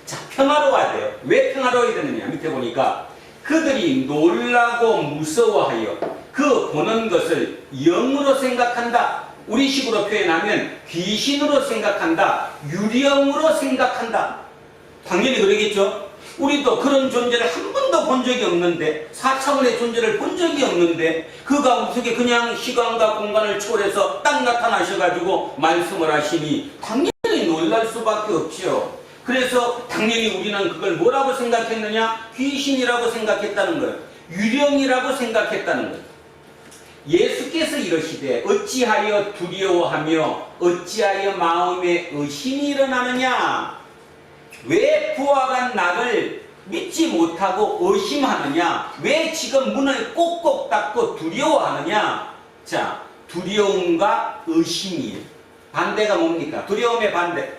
자, 평화로워야 돼요. 왜 평화로워야 되느냐? 밑에 보니까 그들이 놀라고 무서워하여 그 보는 것을 영으로 생각한다. 우리식으로 표현하면 귀신으로 생각한다. 유령으로 생각한다. 당연히 그러겠죠. 우리도 그런 존재를 한 번도 본 적이 없는데 4차원의 존재를 본 적이 없는데 그가 어떻게 그냥 시간과 공간을 초월해서 딱 나타나셔가지고 말씀을 하시니 당연히 놀랄 수밖에 없죠. 그래서 당연히 우리는 그걸 뭐라고 생각했느냐? 귀신이라고 생각했다는 거예요. 유령이라고 생각했다는 거예요. 예수께서 이러시되 어찌하여 두려워하며 어찌하여 마음에 의심이 일어나느냐? 왜 부활한 나를 믿지 못하고 의심하느냐? 왜 지금 문을 꼭꼭 닫고 두려워하느냐? 자, 두려움과 의심이에요. 반대가 뭡니까? 두려움의 반대.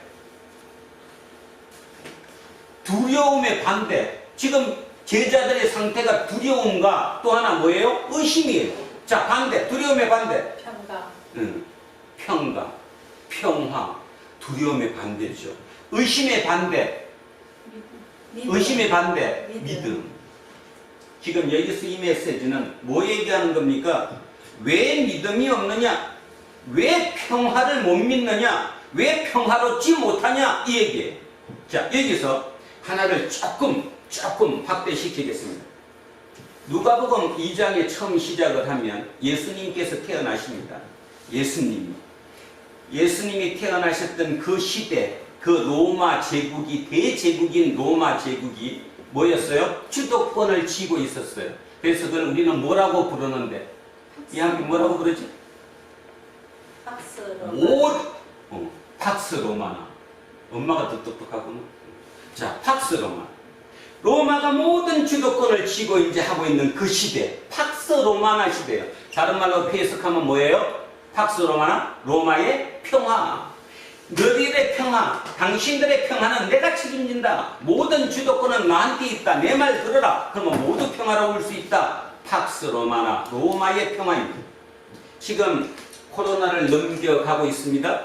두려움의 반대. 지금 제자들의 상태가 두려움과 또 하나 뭐예요? 의심이에요. 자, 반대. 두려움의 반대. 평강. 평강, 평화. 두려움의 반대죠. 의심의 반대. 의심의 반대. 믿음. 지금 여기서 이 메시지는 뭐 얘기하는 겁니까? 왜 믿음이 없느냐? 왜 평화를 못 믿느냐? 왜 평화롭지 못하냐? 이 얘기예요. 자, 여기서 하나를 조금 확대시키겠습니다. 누가복음 2장에 처음 시작을 하면 예수님께서 태어나십니다. 예수님이 태어나셨던 그 시대, 그 로마 제국이, 대제국인 로마 제국이 뭐였어요? 주도권을 쥐고 있었어요. 그래서 그걸 우리는 뭐라고 부르는데? 이 한국 뭐라고 부르지? 팍스 로마나. 엄마가 더 똑똑하구나. 자, 팍스 로마. 로마가 모든 주도권을 쥐고 이제 하고 있는 그 시대, 팍스 로마나 시대예요. 다른 말로 해석하면 뭐예요? 팍스 로마나? 로마의 평화. 너희들의 평화, 당신들의 평화는 내가 책임진다. 모든 주도권은 나한테 있다. 내 말 들어라. 그러면 모두 평화로울 수 있다. 팍스 로마나, 로마의 평화입니다. 지금 코로나를 넘겨가고 있습니다.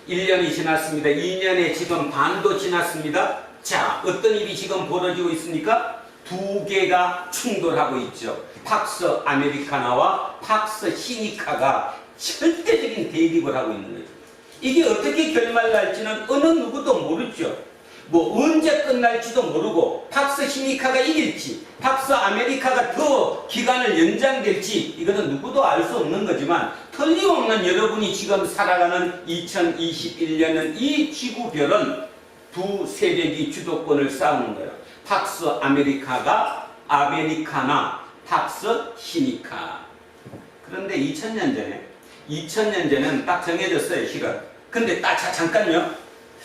1년이 지났습니다. 2년에 지금 반도 지났습니다. 자, 어떤 일이 지금 벌어지고 있습니까? 두 개가 충돌하고 있죠. 팍스 아메리카나와 팍스 시니카가 절대적인 대립을 하고 있는 거죠. 이게 어떻게 결말날지는 어느 누구도 모르죠. 뭐 언제 끝날지도 모르고 팍스 시니카가 이길지 팍스 아메리카가 더 기간을 연장될지 이거는 누구도 알 수 없는 거지만 틀림없는 여러분이 지금 살아가는 2021년은 이 지구별은 두 세력이 주도권을 싸우는 거예요. 팍스 아메리카가 아메리카나, 팍스 시니카. 그런데 2000년 전에는 딱 정해졌어요, 시간. 근데 잠깐요.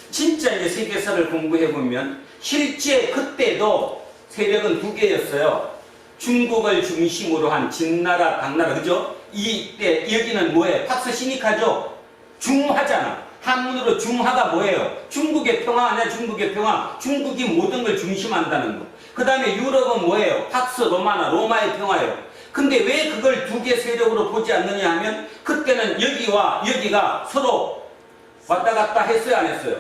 진짜 이제 세계사를 공부해보면 실제 그때도 세력은 두 개였어요. 중국을 중심으로 한 진나라, 당나라, 그죠? 이때 여기는 뭐예요? 팍스 시니카죠? 중화잖아. 한문으로 중화가 뭐예요? 중국의 평화 아니야? 중국의 평화. 중국이 모든 걸 중심한다는 거. 그 다음에 유럽은 뭐예요? 팍스 로마나, 로마의 평화예요. 근데 왜 그걸 두 개 세력으로 보지 않느냐 하면 그때는 여기와 여기가 서로 왔다 갔다 했어요? 안 했어요?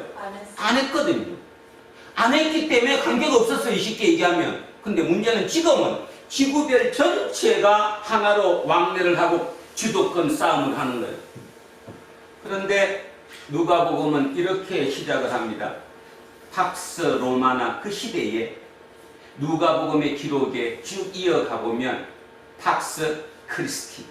안 했거든요. 안 했기 때문에 관계가 없었어요. 쉽게 얘기하면. 근데 문제는 지금은 지구별 전체가 하나로 왕래를 하고 주도권 싸움을 하는 거예요. 그런데 누가복음은 이렇게 시작을 합니다. 팍스 로마나 그 시대에 누가복음의 기록에 쭉 이어가 보면 팍스 크리스티.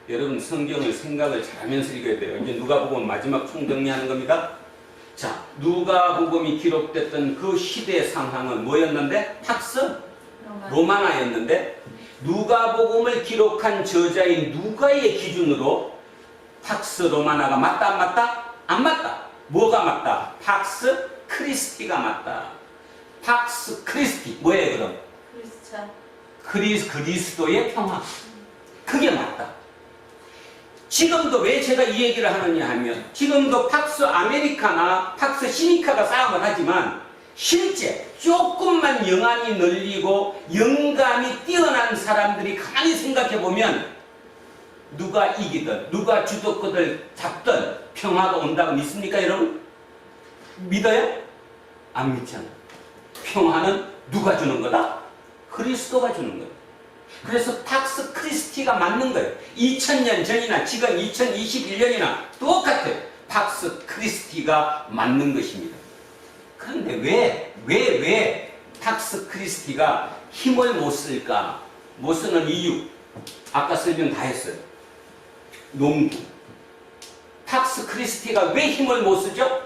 여러분 성경을 생각을 잘하면서 읽어야 돼요. 이제 누가복음 마지막 총정리하는 겁니다. 자, 누가복음이 기록됐던 그 시대 상황은 뭐였는데? 팍스 로마나였는데 누가복음을 기록한 저자인 누가의 기준으로 팍스 로마나가 맞다 안 맞다? 안 맞다. 뭐가 맞다? 팍스 크리스티가 맞다. 팍스 크리스티 뭐예요 그럼? 그리스도의 평화. 그게 맞다. 지금도 왜 제가 이 얘기를 하느냐 하면 지금도 팍스 아메리카나 팍스 시니카가 싸움을 하지만 실제 조금만 영안이 널리고 영감이 뛰어난 사람들이 가만히 생각해 보면 누가 이기든 누가 주도권을 잡든 평화가 온다고 믿습니까 여러분? 믿어요? 안 믿잖아요. 평화는 누가 주는 거다? 그리스도가 주는 거예요. 그래서 팍스 크리스티가 맞는 거예요. 2000년 전이나 지금 2021년이나 똑같아요. 팍스 크리스티가 맞는 것입니다. 그런데 왜 팍스 크리스티가 힘을 못 쓸까? 못 쓰는 이유 아까 설명 다 했어요. 농부. 팍스 크리스티가 왜 힘을 못 쓰죠?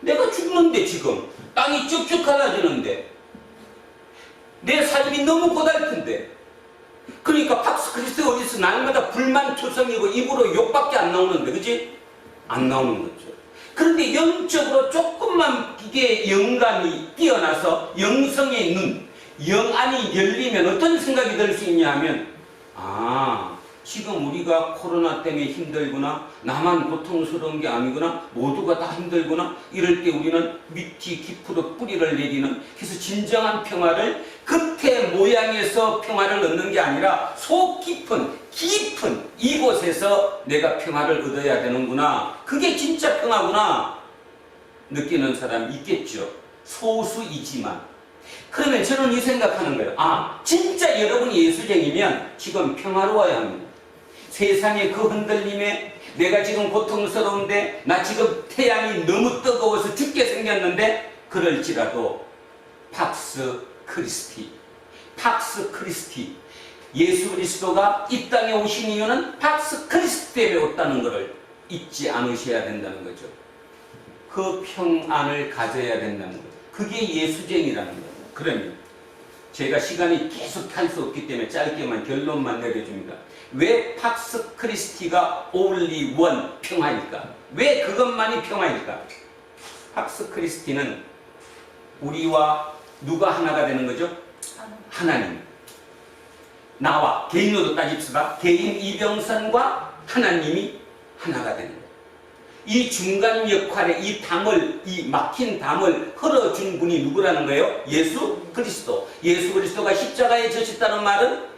내가 죽는데 지금 땅이 쭉쭉 갈라지는데 내 삶이 너무 고달픈데 그러니까 팍스 크리스티가 어디서 날마다 불만투성이고 입으로 욕밖에 안 나오는데 그치? 안 나오는 거죠. 그런데 영적으로 조금만 이게 영감이 뛰어나서 영성의 눈, 영안이 열리면 어떤 생각이 들 수 있냐 하면 지금 우리가 코로나 때문에 힘들구나, 나만 고통스러운 게 아니구나, 모두가 다 힘들구나, 이럴 때 우리는 밑이 깊으로 뿌리를 내리는, 그래서 진정한 평화를 겉의 모양에서 평화를 얻는 게 아니라 속 깊은 이곳에서 내가 평화를 얻어야 되는구나, 그게 진짜 평화구나 느끼는 사람 있겠죠. 소수이지만. 그러면 저는 이 생각하는 거예요. 진짜 여러분이 예수쟁이면 지금 평화로워야 합니다. 세상의 그 흔들림에 내가 지금 고통스러운데 나 지금 태양이 너무 뜨거워서 죽게 생겼는데 그럴지라도 팍스 크리스티 예수 그리스도가 이 땅에 오신 이유는 팍스 크리스티 때문에 왔다는 것을 잊지 않으셔야 된다는 거죠. 그 평안을 가져야 된다는 거죠. 그게 예수쟁이라는 거예요. 그러면 제가 시간이 계속 할 수 없기 때문에 짧게만 결론만 내려줍니다. 왜 팍스 크리스티가 only one 평화일까? 왜 그것만이 평화일까? 팍스 크리스티는 우리와 누가 하나가 되는 거죠? 하나님. 나와 개인으로 따집시다. 개인 이병선과 하나님이 하나가 되는 거예요. 이 중간 역할에 이 막힌 담을 흘러준 분이 누구라는 거예요? 예수 그리스도. 예수 그리스도가 십자가에 졌다는 말은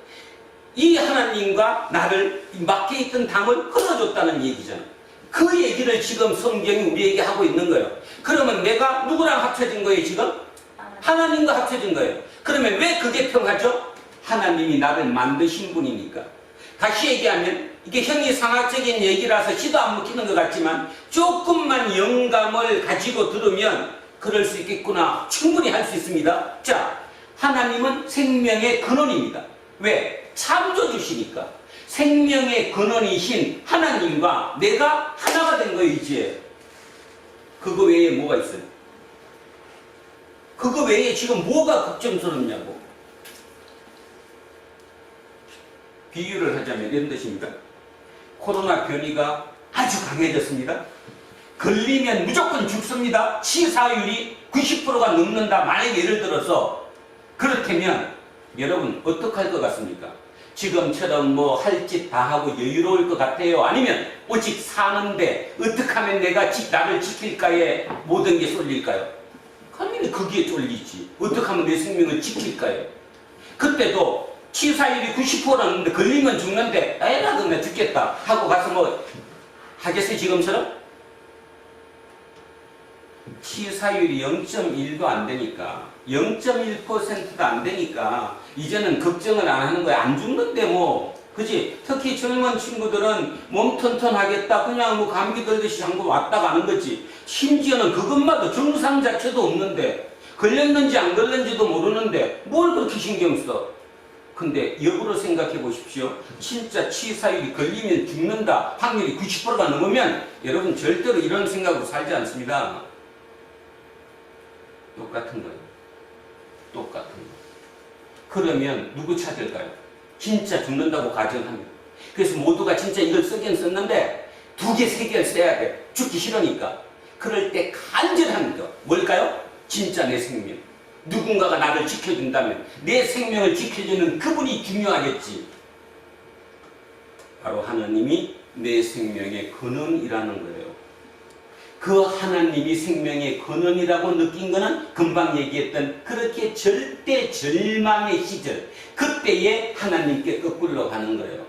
이 하나님과 나를 막혀 있던 담을 흘러줬다는 얘기잖아요. 그 얘기를 지금 성경이 우리에게 하고 있는 거예요. 그러면 내가 누구랑 합쳐진 거예요 지금? 하나님과 합쳐진 거예요. 그러면 왜 그게 평화죠? 하나님이 나를 만드신 분이니까. 다시 얘기하면 이게 형이상학적인 얘기라서 시도 안 먹히는 것 같지만 조금만 영감을 가지고 들으면 그럴 수 있겠구나 충분히 할 수 있습니다. 자, 하나님은 생명의 근원입니다. 왜? 창조주시니까. 생명의 근원이신 하나님과 내가 하나가 된 거예요. 이제 그거 외에 뭐가 있어요? 그거 외에 지금 뭐가 걱정스럽냐고. 비유를 하자면 이런 뜻입니다. 코로나 변이가 아주 강해졌습니다. 걸리면 무조건 죽습니다. 치사율이 90%가 넘는다. 만약 예를 들어서 그렇다면 여러분 어떡할 것 같습니까? 지금처럼 뭐 할 짓 다 하고 여유로울 것 같아요? 아니면 오직 사는데 어떻게 하면 내가 나를 지킬까에 모든 게 쏠릴까요? 당연히 거기에 쏠리지. 어떻게 하면 내 생명을 지킬까요? 그때도 치사율이 90%였는데 걸리면 죽는데 에라 그러면 죽겠다 하고 가서 뭐 하겠어요 지금처럼? 치사율이 0.1도 안 되니까 0.1%도 안 되니까 이제는 걱정을 안 하는 거야. 안 죽는데 뭐. 그지? 특히 젊은 친구들은 몸 튼튼하겠다. 그냥 뭐 감기 들듯이 한번 왔다 가는 거지. 심지어는 그것마다 증상 자체도 없는데 걸렸는지 안 걸렸는지도 모르는데 뭘 그렇게 신경 써? 근데 역으로 생각해 보십시오. 진짜 치사율이 걸리면 죽는다. 확률이 90%가 넘으면 여러분 절대로 이런 생각으로 살지 않습니다. 똑같은 거예요. 똑같은 거. 그러면 누구 찾을까요? 진짜 죽는다고 가정합니다. 그래서 모두가 진짜 이걸 쓰긴 썼는데 2개, 3개를 써야 돼. 죽기 싫으니까. 그럴 때 간절한 거. 뭘까요? 진짜 내 생명. 누군가가 나를 지켜준다면 내 생명을 지켜주는 그분이 중요하겠지. 바로 하나님이 내 생명의 근원이라는 거예요. 그 하나님이 생명의 근원이라고 느낀 것은 금방 얘기했던 그렇게 절대 절망의 시절, 그때에 하나님께 거꾸로 가는 거예요.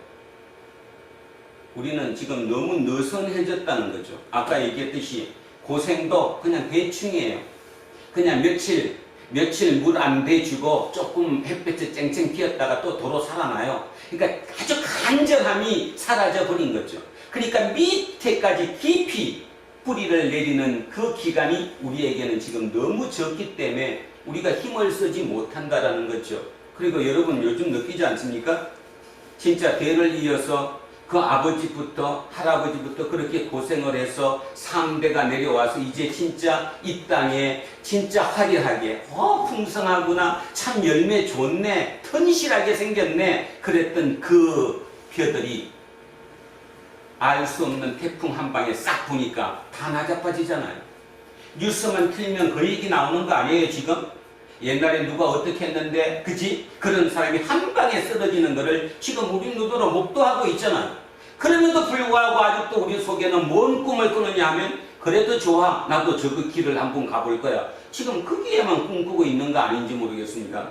우리는 지금 너무 느슨해졌다는 거죠. 아까 얘기했듯이 고생도 그냥 대충이에요. 그냥 며칠 물 안 대주고 조금 햇볕에 쨍쨍 피었다가 또 도로 살아나요. 그러니까 아주 간절함이 사라져 버린 거죠. 그러니까 밑에까지 깊이 뿌리를 내리는 그 기간이 우리에게는 지금 너무 적기 때문에 우리가 힘을 쓰지 못한다라는 거죠. 그리고 여러분 요즘 느끼지 않습니까? 진짜 대를 이어서 그 아버지부터 할아버지부터 그렇게 고생을 해서 3대가 내려와서 이제 진짜 이 땅에 진짜 화려하게 풍성하구나, 참 열매 좋네, 튼실하게 생겼네 그랬던 그 벼들이 알 수 없는 태풍 한 방에 싹 부니까 다 나자빠지잖아요. 뉴스만 틀면 그 얘기 나오는 거 아니에요 지금? 옛날에 누가 어떻게 했는데 그지? 그런 사람이 한 방에 쓰러지는 거를 지금 우리 눈으로 목도하고 있잖아요. 그럼에도 불구하고 아직도 우리 속에는 뭔 꿈을 꾸느냐 하면 그래도 좋아, 나도 저 그 길을 한번 가볼 거야. 지금 거기에만 꿈꾸고 있는 거 아닌지 모르겠습니다.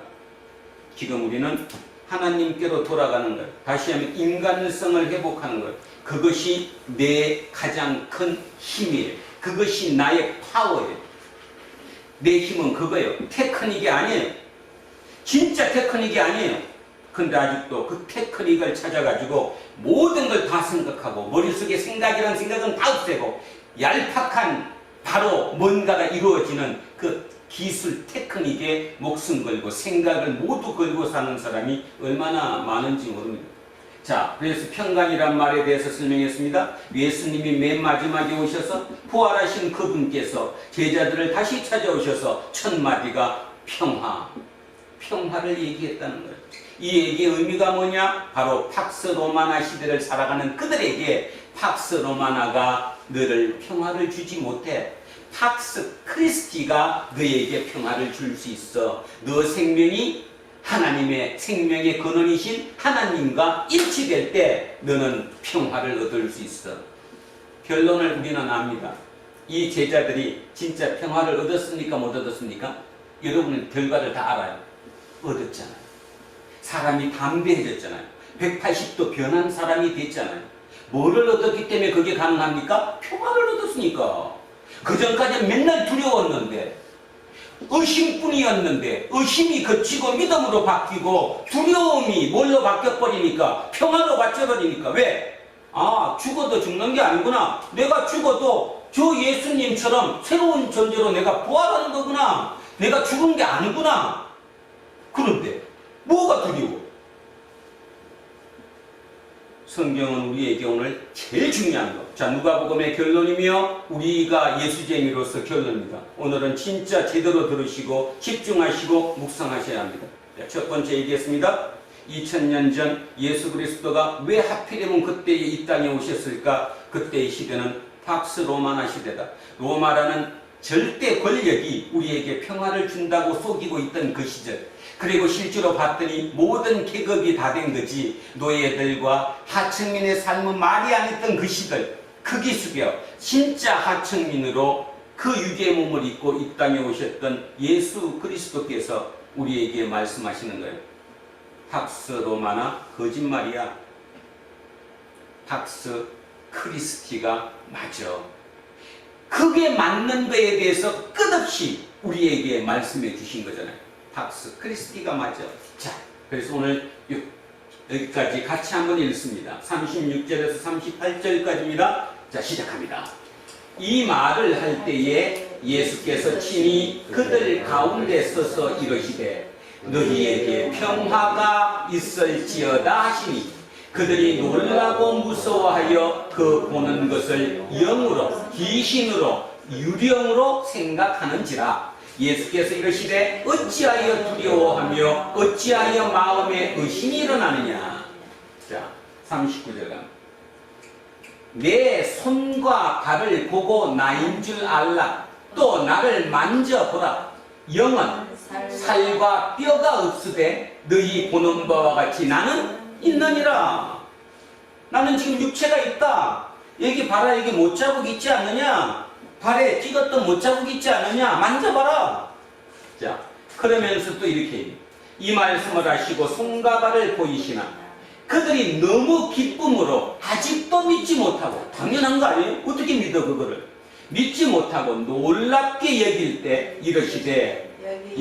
지금 우리는 하나님께로 돌아가는 것, 다시 하면 인간성을 회복하는 것, 그것이 내 가장 큰 힘이에요. 그것이 나의 파워예요. 내 힘은 그거예요. 테크닉이 아니에요. 진짜 테크닉이 아니에요. 근데 아직도 그 테크닉을 찾아가지고 모든 걸 다 생각하고 머릿속에 생각이란 생각은 다 없애고 얄팍한 바로 뭔가가 이루어지는 그 기술 테크닉에 목숨 걸고 생각을 모두 걸고 사는 사람이 얼마나 많은지 모릅니다. 자, 그래서 평강이란 말에 대해서 설명했습니다. 예수님이 맨 마지막에 오셔서 부활하신 그분께서 제자들을 다시 찾아오셔서 첫 마디가 평화를 얘기했다는 거예요. 이 얘기의 의미가 뭐냐? 바로 팍스 로마나 시대를 살아가는 그들에게 팍스 로마나가 너를 평화를 주지 못해. 팍스 크리스티가 너에게 평화를 줄 수 있어. 너 생명이 하나님의 생명의 근원이신 하나님과 일치될 때 너는 평화를 얻을 수 있어. 결론을 우리는 압니다. 이 제자들이 진짜 평화를 얻었습니까? 못 얻었습니까? 여러분은 결과를 다 알아요. 얻었잖아요. 사람이 담대해졌잖아요. 180도 변한 사람이 됐잖아요. 뭐를 얻었기 때문에 그게 가능합니까? 평화를 얻었으니까. 그전까지 맨날 두려웠는데, 의심뿐이었는데, 의심이 그치고 믿음으로 바뀌고 두려움이 뭘로 바뀌어버리니까 평화로 바뀌어버리니까. 왜? 아, 죽어도 죽는 게 아니구나. 내가 죽어도 저 예수님처럼 새로운 존재로 내가 부활하는 거구나. 내가 죽은 게 아니구나. 그런데 뭐가 두려워? 성경은 우리에게 오늘 제일 중요한 것. 자, 누가복음의 결론이며 우리가 예수쟁이로서 결론입니다. 오늘은 진짜 제대로 들으시고 집중하시고 묵상하셔야 합니다. 자, 첫 번째 얘기했습니다. 2000년 전 예수 그리스도가 왜 하필이면 그때에 이 땅에 오셨을까? 그때의 시대는 팍스 로마나 시대다. 로마라는 절대 권력이 우리에게 평화를 준다고 속이고 있던 그 시절. 그리고 실제로 봤더니 모든 계급이 다 된 거지. 노예들과 하층민의 삶은 말이 안 했던 그 시절. 그 기숙여 진짜 하층민으로 그 유괴의 몸을 입고 이 땅에 오셨던 예수 그리스도께서 우리에게 말씀하시는 거예요. 팍스 로마나 거짓말이야. 팍스 크리스티가 맞아. 그게 맞는 거에 대해서 끝없이 우리에게 말씀해 주신 거잖아요. 박스. 크리스티가 맞아. 자, 그래서 오늘 여기까지 같이 한번 읽습니다. 36절에서 38절까지입니다. 자, 시작합니다. 이 말을 할 때에 예수께서 친히 그들 가운데 서서 이르시되 너희에게 평화가 있을지어다 하시니 그들이 놀라고 무서워하여 그 보는 것을 영으로 귀신으로 유령으로 생각하는지라. 예수께서 이르시되 어찌하여 두려워하며 어찌하여 마음에 의심이 일어나느냐. 자, 39절 갑니다. 내 손과 발을 보고 나인 줄 알라. 또 나를 만져보라. 영은 살과 뼈가 없으되 너희 보는 바와 같이 나는 있느니라. 나는 지금 육체가 있다. 여기 봐라. 여기 못자국 있지 않느냐. 발에 찍었던 못자국 있지 않느냐. 만져봐라. 자, 그러면서 또 이렇게 이 말씀을 하시고 손과 발을 보이시나 그들이 너무 기쁨으로 아직도 믿지 못하고, 당연한 거 아니에요? 어떻게 믿어 그거를? 믿지 못하고 놀랍게 여길 때 이르시되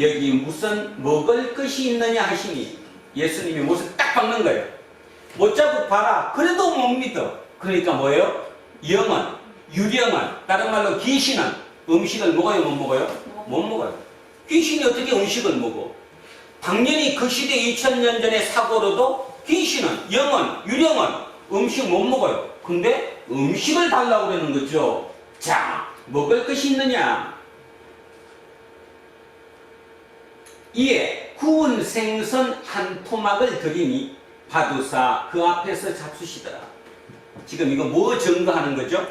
여기 무슨 먹을 것이 있느냐 하시니 예수님이 못을 딱 박는 거예요. 못자국 봐라. 그래도 못 믿어. 그러니까 뭐예요? 영은, 유령은, 다른 말로 귀신은 음식을 먹어요 못 먹어요? 못 먹어요. 귀신이 어떻게 음식을 먹어? 당연히 그 시대 2000년 전의 사고로도 귀신은, 영은, 유령은 음식 못 먹어요. 근데 음식을 달라고 그러는 거죠. 자, 먹을 것이 있느냐? 이에 구운 생선 한 토막을 드리니 바두사 그 앞에서 잡수시더라. 지금 이거 뭐 증거하는 거죠?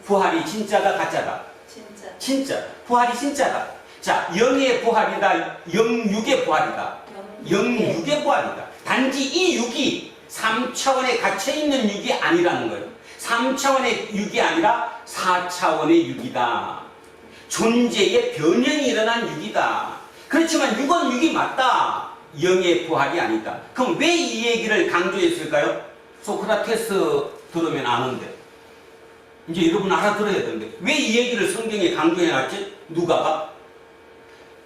부활이 진짜다 가짜다? 진짜. 부활이 진짜다. 자, 영의 부활이다, 영육의 부활이다. 영육의 부활이다. 단지 이 육이 3차원에 갇혀있는 육이 아니라는 거예요. 3차원의 육이 아니라 4차원의 육이다. 존재의 변형이 일어난 육이다. 그렇지만 육은 육이 맞다. 영의 부활이 아니다. 그럼 왜 이 얘기를 강조했을까요? 소크라테스 들으면 아는데. 이제 여러분 알아들어야 되는데. 왜 이 얘기를 성경에 강조해놨지? 누가가?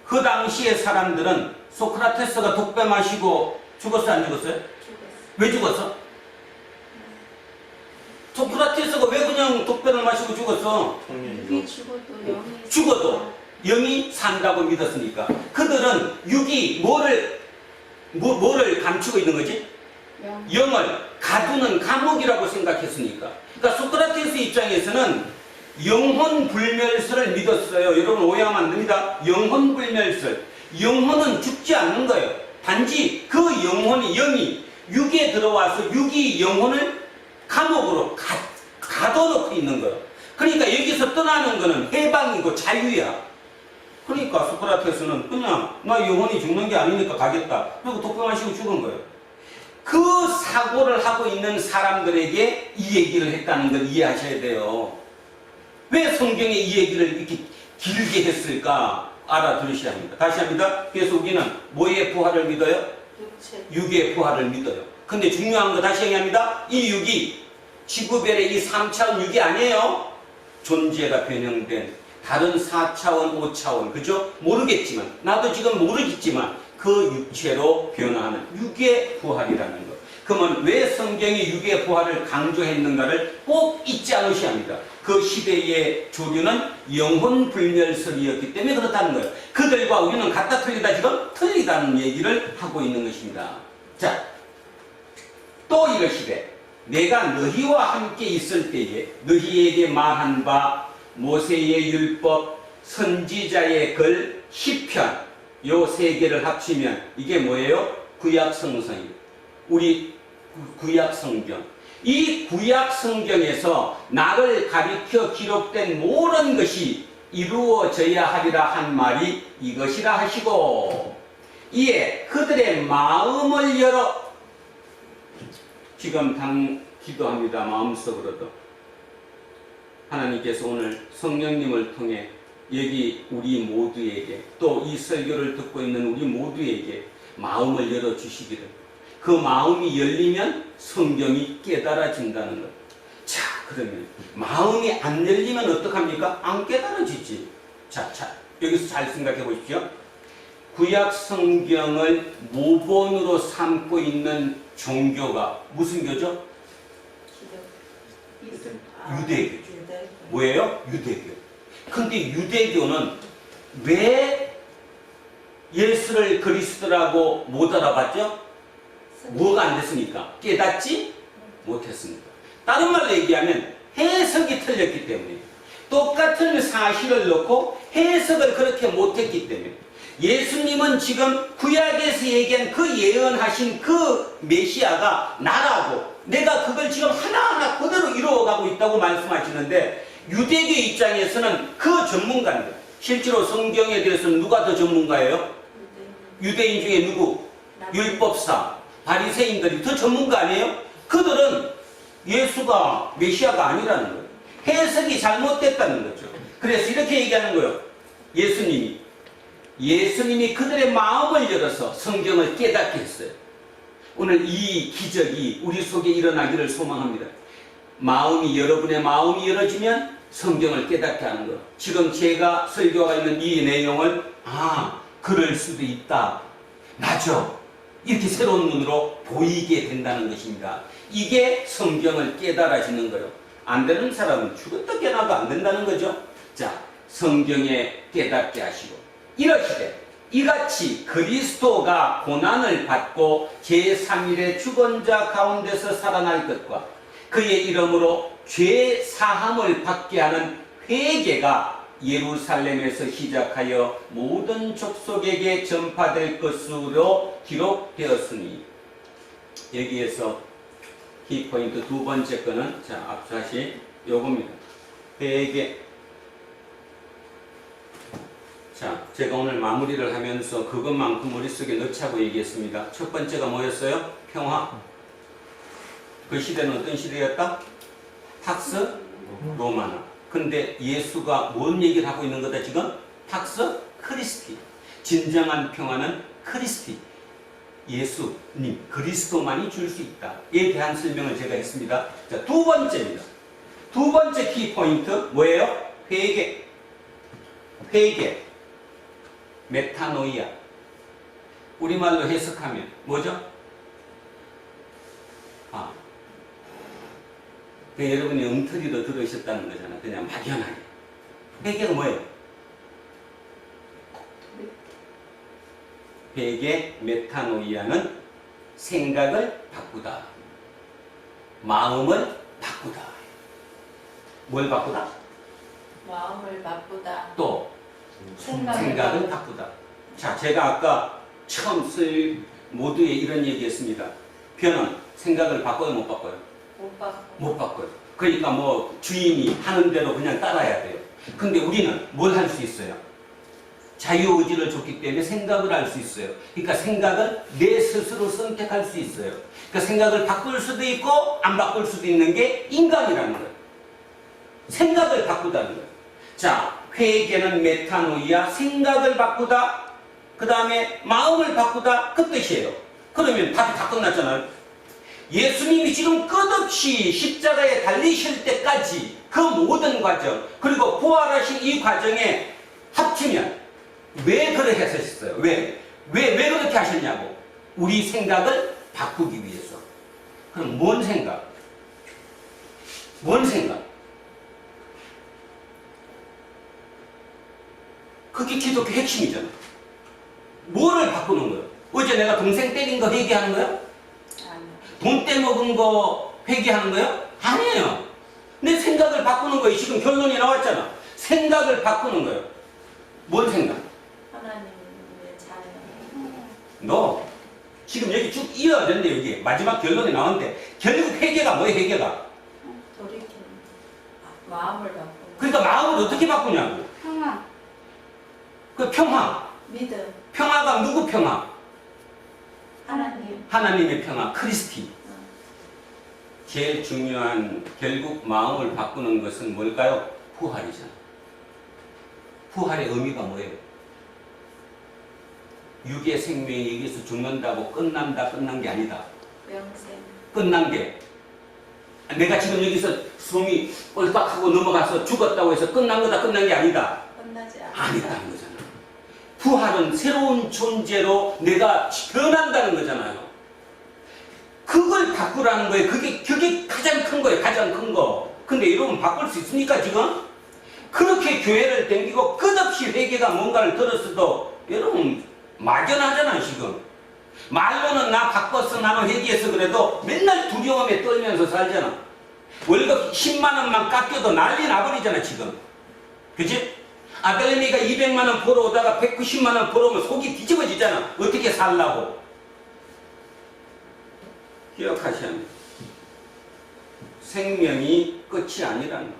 그 당시의 사람들은 소크라테스가 독배 마시고 죽었어 안 죽었어요? 죽었어. 왜 죽었어? 소크라테스가 왜 그냥 독배를 마시고 죽었어? 육이 죽어도 영이 산다고 믿었으니까. 그들은 육이 뭐를 감추고 있는 거지? 영을 가두는 감옥이라고 생각했으니까. 그러니까 소크라테스 입장에서는 영혼불멸설을 믿었어요. 여러분 오해하면 안 됩니다. 영혼불멸설. 영혼은 죽지 않는 거예요. 단지 그 영혼이, 영이 육에 들어와서 육이 영혼을 감옥으로 가둬놓고 있는 거예요. 그러니까 여기서 떠나는 거는 해방이고 자유야. 그러니까 소크라테스는 그냥 나 영혼이 죽는 게 아니니까 가겠다. 그리고 독배 마시고 죽은 거예요. 그 사고를 하고 있는 사람들에게 이 얘기를 했다는 걸 이해하셔야 돼요. 왜 성경에 이 얘기를 이렇게 길게 했을까 알아들으셔야 합니다. 다시 합니다. 그래서 우리는 뭐의 부활을 믿어요? 육의 부활을 믿어요. 근데 중요한 거 다시 얘기합니다. 이 육이 지구별의 이 3차원 육이 아니에요. 존재가 변형된 다른 4차원, 5차원, 그죠? 모르겠지만, 나도 지금 모르겠지만 그 육체로 변화하는 육의 부활이라는 것. 그러면 왜 성경이 육의 부활을 강조했는가를 꼭 잊지 않으셔야 합니다. 그 시대의 조류는 영혼불멸설이었기 때문에 그렇다는 거예요. 그들과 우리는 같다 틀리다 지금 틀리다는 얘기를 하고 있는 것입니다. 자, 또 이러시되 내가 너희와 함께 있을 때에 너희에게 말한 바 모세의 율법, 선지자의 글, 시편 요 세 개를 합치면 이게 뭐예요? 구약 성경이에요. 우리 구약 성경. 이 구약 성경에서 나를 가리켜 기록된 모든 것이 이루어져야 하리라 한 말이 이것이라 하시고 이에 그들의 마음을 열어 지금 기도합니다. 마음속으로도 하나님께서 오늘 성령님을 통해 여기 우리 모두에게 또 이 설교를 듣고 있는 우리 모두에게 마음을 열어주시기를 그 마음이 열리면 성경이 깨달아진다는 것. 자, 그러면 마음이 안 열리면 어떡합니까? 안 깨달아지지. 자, 여기서 잘 생각해 보십시오. 구약 성경을 모본으로 삼고 있는 종교가 무슨 교죠? 유대교죠. 뭐예요? 유대교. 근데 유대교는 왜 예수를 그리스도라고 못 알아봤죠? 뭐가 안 됐습니까? 깨닫지 못했습니다. 다른 말로 얘기하면 해석이 틀렸기 때문에, 똑같은 사실을 놓고 해석을 그렇게 못했기 때문에, 예수님은 지금 구약에서 얘기한 그 예언하신 그 메시아가 나라고, 내가 그걸 지금 하나하나 그대로 이루어가고 있다고 말씀하시는데, 유대교 입장에서는 그 전문가입니다. 실제로 성경에 대해서는 누가 더 전문가예요? 유대인 중에 누구? 율법사, 바리새인들이 더 전문가 아니에요? 그들은 예수가 메시아가 아니라는 거예요. 해석이 잘못됐다는 거죠. 그래서 이렇게 얘기하는 거예요. 예수님이 그들의 마음을 열어서 성경을 깨닫게 했어요. 오늘 이 기적이 우리 속에 일어나기를 소망합니다. 여러분의 마음이 열어지면 성경을 깨닫게 하는 거. 지금 제가 설교가 있는 이 내용을 그럴 수도 있다, 맞아, 이렇게 새로운 눈으로 보이게 된다는 것입니다. 이게 성경을 깨달아지는 거예요. 안 되는 사람은 죽었다 깨어나도 안 된다는 거죠. 자, 성경에 깨닫게 하시고 이러시되 이같이 그리스도가 고난을 받고 제3일에 죽은 자 가운데서 살아날 것과 그의 이름으로 죄 사함을 받게 하는 회개가 예루살렘에서 시작하여 모든 족속에게 전파될 것으로 기록되었으니, 여기에서 키포인트 두 번째 거는, 자, 앞사시 요겁니다. 회개. 자, 제가 오늘 마무리를 하면서 그것만큼 머릿속에 넣자고 얘기했습니다. 첫 번째가 뭐였어요? 평화. 그 시대는 어떤 시대였다? 팍스 로마나. 근데 예수가 뭔 얘기를 하고 있는 거다 지금? 팍스 크리스티. 진정한 평화는 크리스티, 예수님, 그리스도만이 줄 수 있다. 에 대한 설명을 제가 했습니다. 자, 두 번째입니다. 두 번째 키포인트 뭐예요? 회개. 메타노이아. 우리말로 해석하면 뭐죠? 여러분이 엉터리로 들으셨다는 거잖아. 그냥 막연하게. 회개가 뭐예요? 회개, 메타노이아는 생각을 바꾸다, 마음을 바꾸다. 뭘 바꾸다? 마음을 바꾸다. 또 생각을 바꾸다. 자, 제가 아까 처음 모두에 이런 얘기했습니다. 변은 생각을 바꿔요, 못 바꿔요? 못 바꿔요. 그러니까 뭐 주인이 하는 대로 그냥 따라야 돼요. 근데 우리는 뭘 할 수 있어요? 자유의지를 줬기 때문에 생각을 할 수 있어요. 그러니까 생각을 내 스스로 선택할 수 있어요. 그러니까 생각을 바꿀 수도 있고 안 바꿀 수도 있는 게 인간이라는 거예요. 생각을 바꾸다는 거예요. 자, 회개는 메타노이아, 생각을 바꾸다, 그 다음에 마음을 바꾸다, 그 뜻이에요. 그러면 답이 다 끝났잖아요. 예수님이 지금 끝없이 십자가에 달리실 때까지 그 모든 과정, 그리고 부활하신 이 과정에 합치면 왜 그렇게 하셨어요? 왜 그렇게 하셨냐고? 우리 생각을 바꾸기 위해서. 그럼 뭔 생각? 그게 기독교 핵심이잖아. 뭐를 바꾸는 거예요? 어제 내가 동생 때린 거 회개하는 거예요? 돈 떼먹은 거 회개하는 거예요? 아니에요. 내 생각을 바꾸는 거예요. 지금 결론이 나왔잖아. 생각을 바꾸는 거예요. 뭔 생각? 하나님의 자녀. 너 지금 여기 쭉 이어야 되는데 여기 마지막 결론이 나왔는데 결국 회개가 뭐예요? 회개가 돌이키는 마음을 바꾸는. 그러니까 마음을 어떻게 바꾸냐고. 평화. 그 평화. 믿음. 평화가 누구 평화? 하나님. 하나님의 평화, 크리스티. 제일 중요한, 결국 마음을 바꾸는 것은 뭘까요? 부활이잖아. 부활의 의미가 뭐예요? 육의 생명이 여기서 죽는다고 끝난 게 아니다. 영생. 끝난 게 내가 지금 여기서 숨이 꼴깍하고 넘어가서 죽었다고 해서 끝난 거다, 끝난 게 아니다. 끝나지 않아. 아니다는 거잖아. 부활은 새로운 존재로 내가 변한다는 거잖아요. 그걸 바꾸라는 거예요. 그게 가장 큰 거예요. 가장 큰 거. 근데 여러분 바꿀 수 있습니까 지금? 그렇게 교회를 댕기고 끝없이 회개가 뭔가를 들었어도 여러분 막연하잖아 지금. 말로는 나 바꿨어, 나는 회개했어 그래도 맨날 두려움에 떨면서 살잖아. 월급 10만 원만 깎여도 난리 나버리잖아 지금. 그치? 아들내미가 200만 원 벌어오다가 190만 원 벌어오면 속이 뒤집어지잖아. 어떻게 살라고. 기억하셔야 합니다. 생명이 끝이 아니라는 것.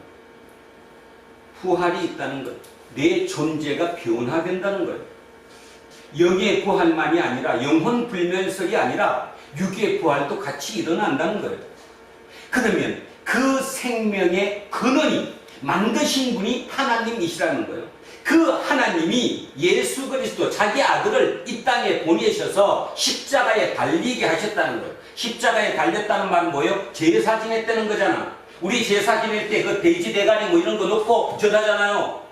부활이 있다는 것. 내 존재가 변화된다는 거예요. 영의 부활만이 아니라 영혼 불면설이 아니라 육의 부활도 같이 일어난다는 거예요. 그러면 그 생명의 근원이 만드신 분이 하나님이시라는 거예요. 그 하나님이 예수 그리스도 자기 아들을 이 땅에 보내셔서 십자가에 달리게 하셨다는 거예요. 십자가에 달렸다는 말은 뭐예요? 제사 지냈다는 거잖아. 우리 제사 지낼 때 그 돼지 대가리 뭐 이런 거 놓고 절하잖아요.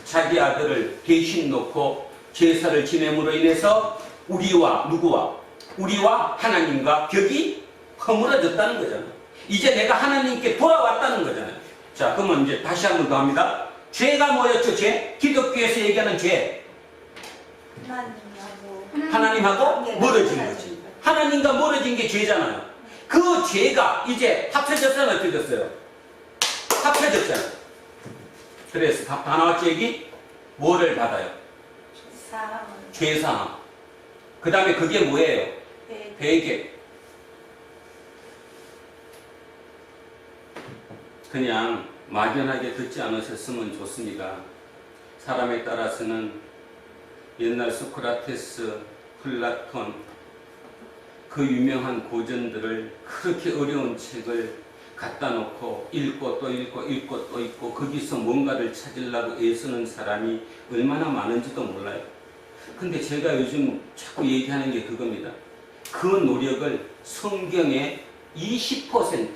자기 아들을 대신 놓고 제사를 지냄으로 인해서 우리와 누구와? 우리와 하나님과 벽이 허물어졌다는 거잖아요. 이제 내가 하나님께 돌아왔다는 거잖아요. 자, 그러면 이제 다시 한 번 더 합니다. 죄가 뭐였죠? 죄? 기독교에서 얘기하는 죄. 하나님하고 멀어진 거지. 하나님과 멀어진 게 죄잖아요. 그 죄가 이제 합쳐졌잖아요. 어떻게 됐어요? 합쳐졌잖아요. 그래서 다 나왔지 여기? 뭐를 받아요? 죄사함. 그 다음에 그게 뭐예요? 회개. 그냥 막연하게 듣지 않으셨으면 좋습니다. 사람에 따라서는 옛날 소크라테스, 플라톤 그 유명한 고전들을 그렇게 어려운 책을 갖다 놓고 읽고 또 읽고 읽고 또 읽고 거기서 뭔가를 찾으려고 애쓰는 사람이 얼마나 많은지도 몰라요. 근데 제가 요즘 자꾸 얘기하는 게 그겁니다. 그 노력을 성경의 20%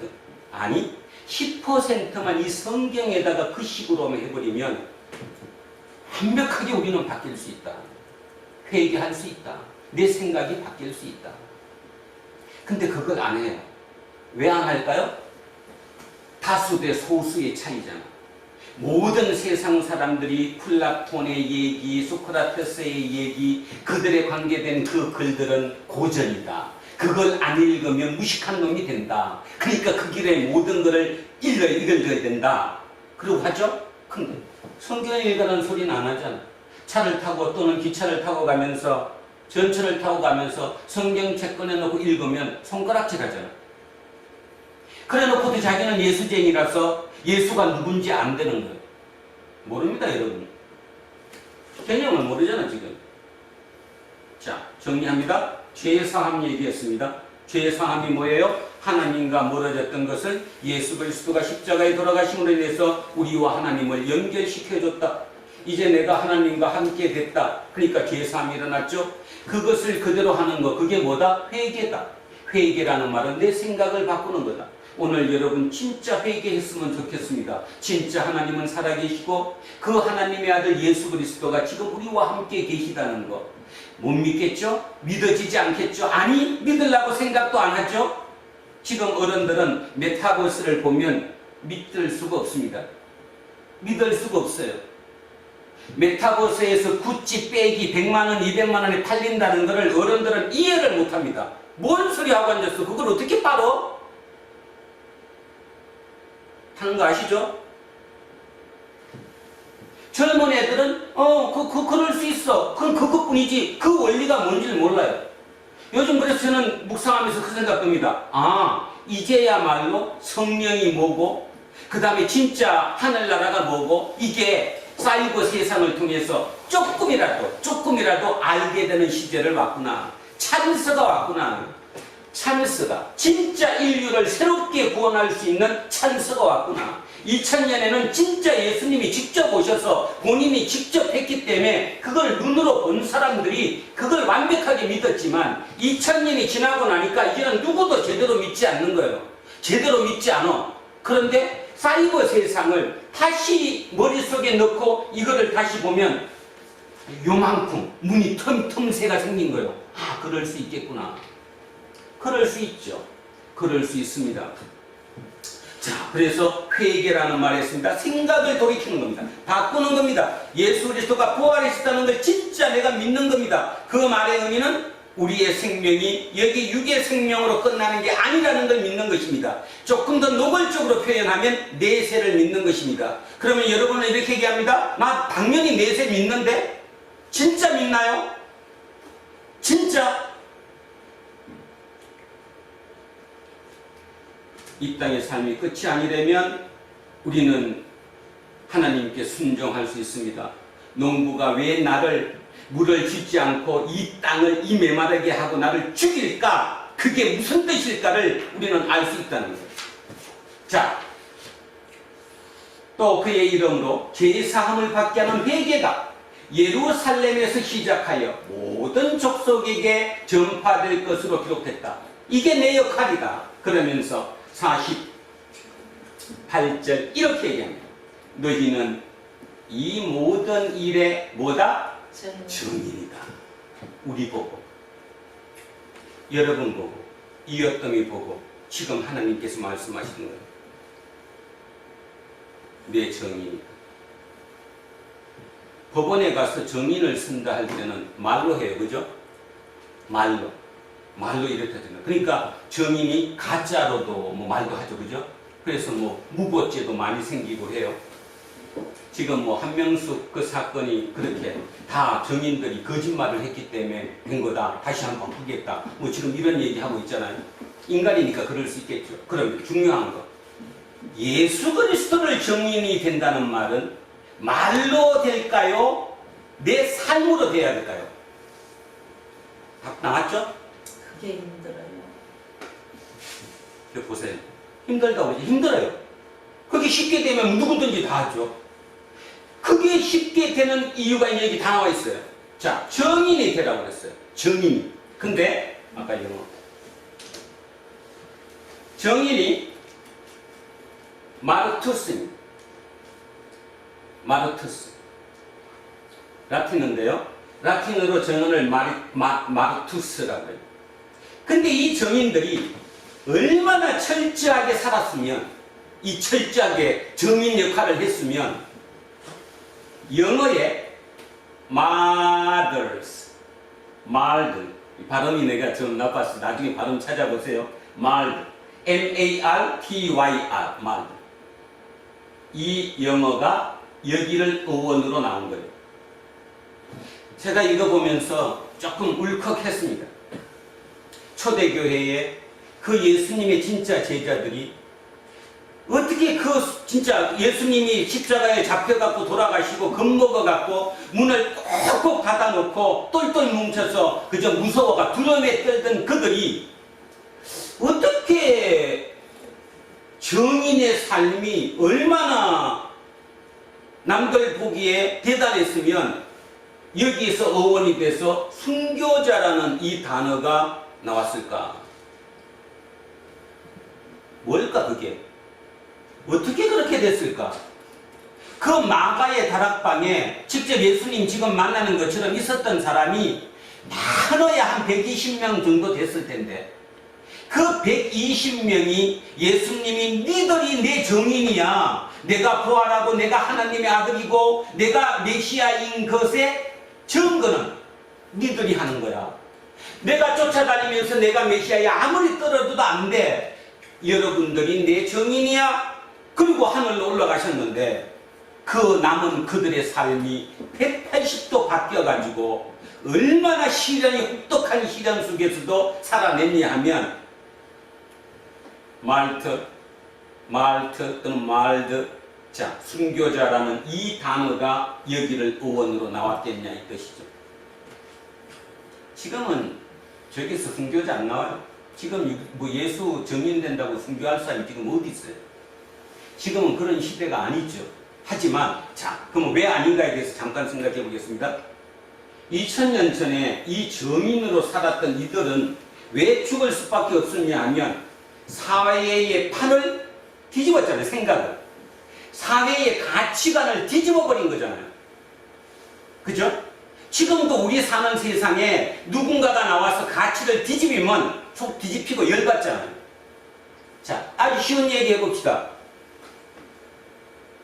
아니 10%만 이 성경에다가 그 식으로만 해버리면 완벽하게 우리는 바뀔 수 있다. 회개할 수 있다. 내 생각이 바뀔 수 있다. 근데 그걸 안 해요. 왜 안 할까요? 다수 대 소수의 차이잖아. 모든 세상 사람들이 플라톤의 얘기, 소크라테스의 얘기, 그들에 관계된 그 글들은 고전이다. 그걸 안 읽으면 무식한 놈이 된다. 그러니까 그 길에 모든 것을 읽어야 된다. 그러고 하죠? 근데 성경을 읽으라는 소리는 안 하잖아. 차를 타고 또는 기차를 타고 가면서 전철을 타고 가면서 성경책 꺼내놓고 읽으면 손가락질 하잖아. 그래놓고도 자기는 예수쟁이라서 예수가 누군지 안 되는 거예요. 모릅니다, 여러분. 개념을 모르잖아, 지금. 자, 정리합니다. 죄의 사함 얘기했습니다. 죄의 사함이 뭐예요? 하나님과 멀어졌던 것을 예수 그리스도가 십자가에 돌아가심으로 인해서 우리와 하나님을 연결시켜줬다. 이제 내가 하나님과 함께 됐다. 그러니까 죄의 사함이 일어났죠. 그것을 그대로 하는 거, 그게 뭐다? 회개다. 회개라는 말은 내 생각을 바꾸는 거다. 오늘 여러분 진짜 회개했으면 좋겠습니다. 진짜 하나님은 살아계시고 그 하나님의 아들 예수 그리스도가 지금 우리와 함께 계시다는 거 못 믿겠죠? 믿어지지 않겠죠? 아니, 믿으려고 생각도 안 하죠? 지금 어른들은 메타버스를 보면 믿을 수가 없습니다. 믿을 수가 없어요. 메타버스에서 구찌 백이 100만원, 200만원에 팔린다는 것을 어른들은 이해를 못합니다. 뭔 소리 하고 앉았어? 그걸 어떻게 빨어? 하는 거 아시죠? 젊은 애들은 그럴 수 있어. 그건 그것뿐이지 그 원리가 뭔지를 몰라요. 요즘 그래서 저는 묵상하면서 그 생각합니다. 아, 이제야말로 성령이 뭐고 그 다음에 진짜 하늘나라가 뭐고 이게 사이버 세상을 통해서 조금이라도 알게 되는 시대를 왔구나. 찬스가 왔구나. 찬스가 진짜 인류를 새롭게 구원할 수 있는 찬스가 왔구나. 2000년에는 진짜 예수님이 직접 오셔서 본인이 직접 했기 때문에 그걸 눈으로 본 사람들이 그걸 완벽하게 믿었지만 2000년이 지나고 나니까 이제는 누구도 제대로 믿지 않는 거예요. 제대로 믿지 않아. 그런데 사이버 세상을 다시 머릿속에 넣고 이거를 다시 보면 요만큼 문이 틈새가 생긴 거예요. 아, 그럴 수 있겠구나. 그럴 수 있죠. 그럴 수 있습니다. 자, 그래서 회개라는 말을 했습니다. 생각을 돌이키는 겁니다. 바꾸는 겁니다. 예수 그리스도가 부활하셨다는 걸 진짜 내가 믿는 겁니다. 그 말의 의미는 우리의 생명이 여기 육의 생명으로 끝나는 게 아니라는 걸 믿는 것입니다. 조금 더 노골적으로 표현하면 내세를 믿는 것입니다. 그러면 여러분은 이렇게 얘기합니다. 나 당연히 내세 믿는데? 진짜 믿나요? 진짜? 이 땅의 삶이 끝이 아니라면 우리는 하나님께 순종할 수 있습니다. 농부가 왜 나를 물을 주지 않고 이 땅을 이 메마르게 하고 나를 죽일까? 그게 무슨 뜻일까를 우리는 알 수 있다는 거예요. 자, 또 그의 이름으로 죄사함을 받게 하는 회개가 예루살렘에서 시작하여 모든 족속에게 전파될 것으로 기록됐다. 이게 내 역할이다. 그러면서 48절 이렇게 얘기합니다. 너희는 이 모든 일에 뭐다? 증인이다. 우리 보고, 여러분 보고, 이웃동이 보고 지금 하나님께서 말씀하시는 거예요. 내 증인이다. 법원에 가서 증인을 쓴다 할 때는 말로 해요. 그죠? 말로 이렇게 하잖아요. 그러니까 증인이 가짜로도 뭐 말도 하죠. 그죠? 그래서 뭐 무고죄도 많이 생기고 해요. 지금 뭐 한명숙 그 사건이 그렇게 다 증인들이 거짓말을 했기 때문에 된 거다. 다시 한번 바꾸겠다. 뭐 지금 이런 얘기하고 있잖아요. 인간이니까 그럴 수 있겠죠. 그럼 중요한 거. 예수 그리스도를 증인이 된다는 말은 말로 될까요? 내 삶으로 돼야 될까요? 답 나왔죠? 그게 힘들어요. 여기 보세요. 힘들다고 그러지? 힘들어요. 그게 쉽게 되면 누구든지 다 하죠. 그게 쉽게 되는 이유가 여기 다 나와 있어요. 자, 증인이 되라고 그랬어요. 증인. 근데 아까 영어. 증인이 마르투스입니다. 마르투스. 라틴어인데요. 라틴어로 증언을 마르투스라고 해요. 근데 이 증인들이 얼마나 철저하게 살았으면, 이 철저하게 증인 역할을 했으면 영어에 말들, 발음이 내가 좀 나빴어. 나중에 발음 찾아보세요. 말들, M-A-R-T-Y-R, 말들. 이 영어가 여기를 어원으로 나온 거예요. 제가 이거 보면서 조금 울컥했습니다. 초대교회에 그 예수님의 진짜 제자들이 어떻게 그 진짜 예수님이 십자가에 잡혀갖고 돌아가시고 겁먹어갖고 문을 꼭꼭 닫아놓고 똘똘 뭉쳐서 그저 무서워가 두려움에 떨던 그들이 어떻게 증인의 삶이 얼마나 남들 보기에 대단했으면 여기에서 어원이 돼서 순교자라는 이 단어가 나왔을까? 뭘까 그게? 어떻게 그렇게 됐을까? 그 마가의 다락방에 직접 예수님 지금 만나는 것처럼 있었던 사람이 많아야 한 120명 정도 됐을 텐데 그 120명이 예수님이 니들이 내 증인이야. 내가 부활하고 내가 하나님의 아들이고 내가 메시아인 것의 증거는 니들이 하는 거야. 내가 쫓아다니면서 내가 메시아야 아무리 떨어져도 안 돼. 여러분들이 내 증인이야. 그리고 하늘로 올라가셨는데 그 남은 그들의 삶이 180도 바뀌어가지고 얼마나 시련이 혹독한 시련 속에서도 살아냈냐 하면 말트 또는 말드, 자, 순교자라는 이 단어가 여기를 어원으로 나왔겠냐 이 뜻이죠. 지금은 저기서 순교자 안 나와요. 지금 뭐 예수 증인된다고 순교할 사람이 지금 어디 있어요? 지금은 그런 시대가 아니죠. 하지만 자, 그럼 왜 아닌가에 대해서 잠깐 생각해 보겠습니다. 2000년 전에 이 증인으로 살았던 이들은 왜 죽을 수밖에 없었냐 하면 사회의 판을 뒤집었잖아요. 생각을. 사회의 가치관을 뒤집어버린 거잖아요. 그죠? 지금도 우리 사는 세상에 누군가가 나와서 가치를 뒤집으면 속 뒤집히고 열받잖아요. 자, 아주 쉬운 얘기 해봅시다.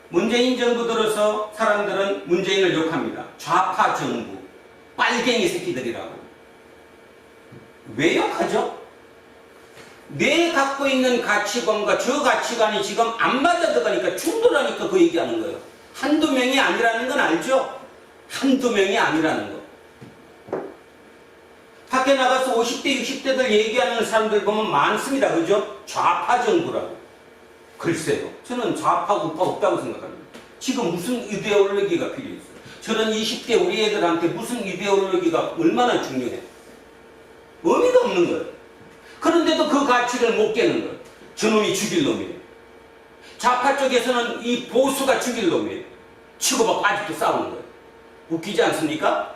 문재인 정부 들어서 사람들은 문재인을 욕합니다. 좌파 정부, 빨갱이 새끼들이라고. 왜 욕하죠? 내 갖고 있는 가치관과 저 가치관이 지금 안 맞아들어가니까 충돌하니까 그 얘기하는 거예요. 한두 명이 아니라는 건 알죠? 한두 명이 아니라는 거. 밖에 나가서 50대, 60대들 얘기하는 사람들 보면 많습니다. 그죠? 좌파 정부라고. 글쎄요. 저는 좌파, 우파 없다고 생각합니다. 지금 무슨 이데올로기가 필요했어요? 저런 20대 우리 애들한테 무슨 이데올로기가 얼마나 중요해? 의미가 없는 거예요. 그런데도 그 가치를 못 깨는 거예요. 저놈이 죽일 놈이에요. 좌파 쪽에서는 이 보수가 죽일 놈이에요. 치고받고 아직도 싸우는 거예요. 웃기지 않습니까?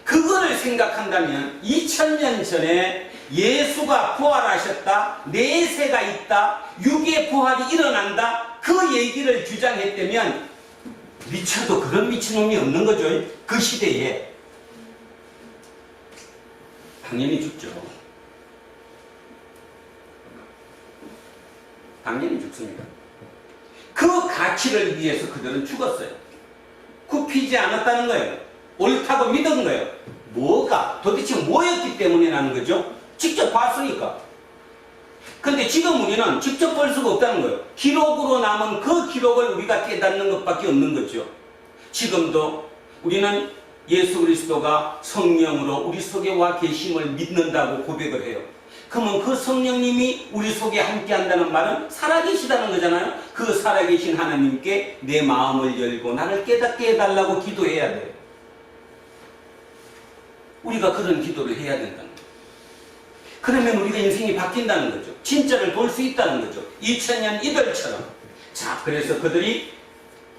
그거를 생각한다면 2000년 전에 예수가 부활하셨다, 내세가 있다, 육의 부활이 일어난다, 그 얘기를 주장했다면 미쳐도 그런 미친놈이 없는 거죠. 그 시대에. 당연히 죽죠. 당연히 죽습니다. 그 가치를 위해서 그들은 죽었어요. 굽히지 않았다는 거예요. 옳다고 믿은 거예요. 뭐가? 도대체 뭐였기 때문에 나는 거죠? 직접 봤으니까. 근데 지금 우리는 직접 볼 수가 없다는 거예요. 기록으로 남은 그 기록을 우리가 깨닫는 것밖에 없는 거죠. 지금도 우리는 예수 그리스도가 성령으로 우리 속에 와 계심을 믿는다고 고백을 해요. 그러면 그 성령님이 우리 속에 함께 한다는 말은 살아계시다는 거잖아요. 그 살아계신 하나님께 내 마음을 열고 나를 깨닫게 해달라고 기도해야 돼요. 우리가 그런 기도를 해야 된다는 거예요. 그러면 우리가 인생이 바뀐다는 거죠. 진짜를 볼 수 있다는 거죠. 2000년 이들처럼. 자, 그래서 그들이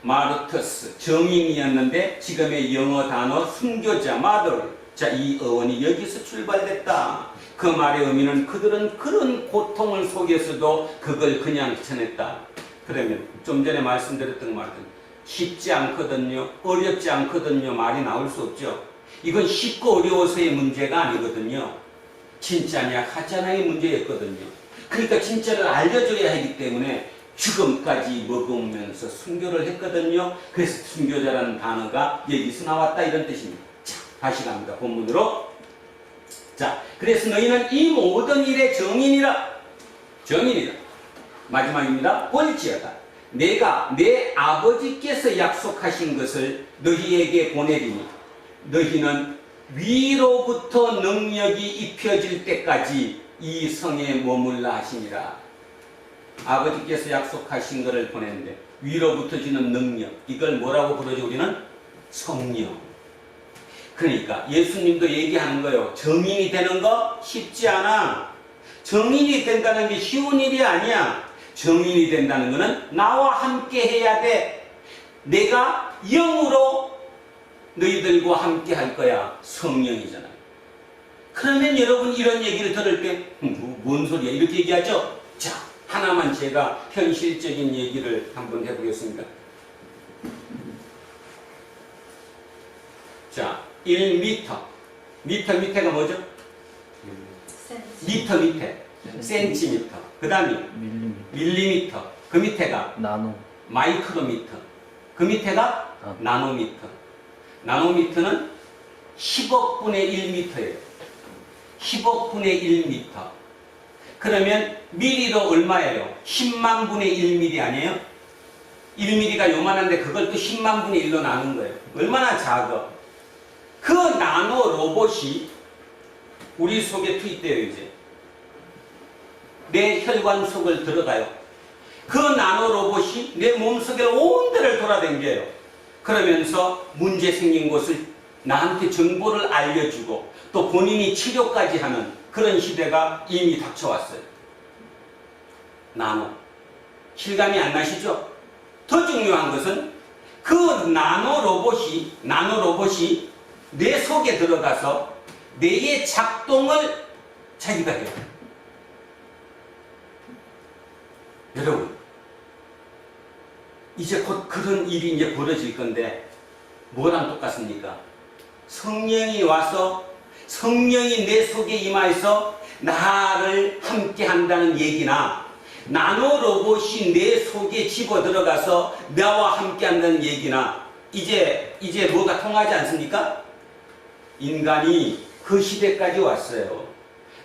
마르터스, 정인이었는데 지금의 영어 단어 순교자, 마더. 자, 이 어원이 여기서 출발됐다. 그 말의 의미는 그들은 그런 고통을 속에서도 그걸 그냥 전했다. 그러면 좀 전에 말씀드렸던 말은 쉽지 않거든요. 어렵지 않거든요. 말이 나올 수 없죠. 이건 쉽고 어려워서의 문제가 아니거든요. 진짜냐 가짜냐의 문제였거든요. 그러니까 진짜를 알려줘야 하기 때문에 죽음까지 먹으면서 순교를 했거든요. 그래서 순교자라는 단어가 여기서 나왔다 이런 뜻입니다. 자, 다시 갑니다. 본문으로. 자, 그래서 너희는 이 모든 일의 정인이라. 정인이라. 마지막입니다. 볼지어다. 내가 내 아버지께서 약속하신 것을 너희에게 보내리니 너희는 위로부터 능력이 입혀질 때까지 이 성에 머물라 하시니라. 아버지께서 약속하신 것을 보냈는데 위로부터 주는 능력, 이걸 뭐라고 부르죠? 우리는 성령. 그러니까 예수님도 얘기하는 거예요. 정인이 되는 거 쉽지 않아. 정인이 된다는 게 쉬운 일이 아니야. 정인이 된다는 것은 나와 함께 해야 돼. 내가 영으로 너희들과 함께 할 거야. 성령이잖아요. 그러면 여러분 이런 얘기를 들을 때 뭔 소리야? 이렇게 얘기하죠? 자, 하나만 제가 현실적인 얘기를 한번 해보겠습니다. 자, 1m. 밑에가 뭐죠? 미터 밑에. 센티미터. 그 다음에 밀리미터. 그 밑에가 나노. 마이크로미터. 그 밑에가 나노미터. 나노미터는 10억 분의 1미터예요. 10억 분의 1미터. 그러면 미리도 얼마예요? 10만 분의 1미리 아니에요? 1미리가 요만한데 그걸 또 10만 분의 1로 나눈 거예요. 얼마나 작아? 그 나노 로봇이 우리 속에 투입돼요. 이제 내 혈관 속을 들어가요. 그 나노 로봇이 내 몸속에 온 데를 돌아다녀요. 그러면서 문제 생긴 곳을 나한테 정보를 알려주고 또 본인이 치료까지 하는 그런 시대가 이미 닥쳐왔어요. 나노. 실감이 안 나시죠? 더 중요한 것은 그 나노 로봇이 내 속에 들어가서 뇌의 작동을 자기가 해요. 여러분, 이제 곧 그런 일이 이제 벌어질 건데 뭐랑 똑같습니까? 성령이 와서 성령이 내 속에 임하여서 나를 함께 한다는 얘기나 나노 로봇이 내 속에 집어 들어가서 나와 함께 한다는 얘기나 이제 뭐가 통하지 않습니까? 인간이 그 시대까지 왔어요.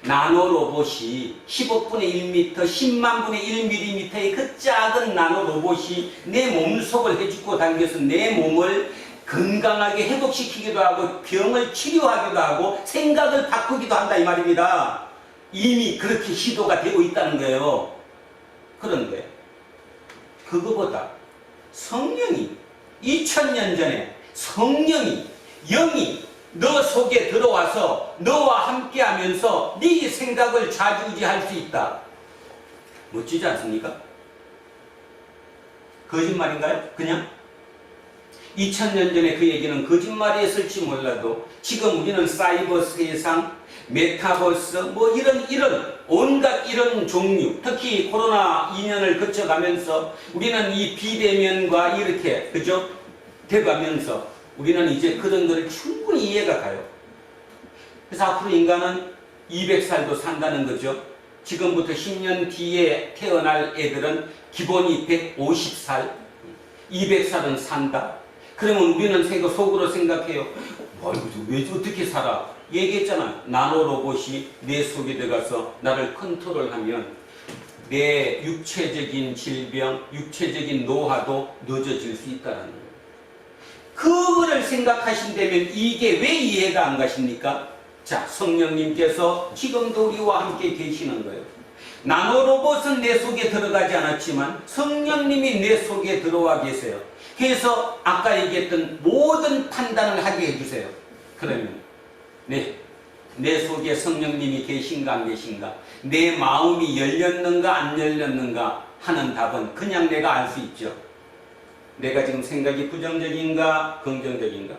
나노 로봇이 15분의 1m, 10만 분의 1mm의 그 작은 나노 로봇이 내 몸속을 해주고 당겨서 내 몸을 건강하게 회복시키기도 하고 병을 치료하기도 하고 생각을 바꾸기도 한다 이 말입니다. 이미 그렇게 시도가 되고 있다는 거예요. 그런데 그거보다 성령이 2000년 전에 성령이 영이 너 속에 들어와서 너와 함께 하면서 네 생각을 좌지우지할 수 있다. 멋지지 않습니까? 거짓말인가요? 그냥? 2000년 전에 그 얘기는 거짓말이었을지 몰라도 지금 우리는 사이버 세상, 메타버스, 뭐 이런 온갖 이런 종류, 특히 코로나 2년을 거쳐가면서 우리는 이 비대면과 이렇게, 그죠? 돼가면서 우리는 이제 그런 거를 충분히 이해가 가요. 그래서 앞으로 인간은 200살도 산다는 거죠. 지금부터 10년 뒤에 태어날 애들은 기본이 150살, 200살은 산다. 그러면 우리는 속으로 생각해요. 왜 어떻게 살아? 얘기했잖아. 나노 로봇이 내 속에 들어가서 나를 컨트롤하면 내 육체적인 질병, 육체적인 노화도 늦어질 수 있다는 거예요. 그거를 생각하신다면 이게 왜 이해가 안 가십니까? 자, 성령님께서 지금도 우리와 함께 계시는 거예요. 나노로봇은 내 속에 들어가지 않았지만 성령님이 내 속에 들어와 계세요. 그래서 아까 얘기했던 모든 판단을 하게 해주세요. 그러면 내 속에 성령님이 계신가 안 계신가, 내 마음이 열렸는가 안 열렸는가 하는 답은 그냥 내가 알 수 있죠. 내가 지금 생각이 부정적인가 긍정적인가,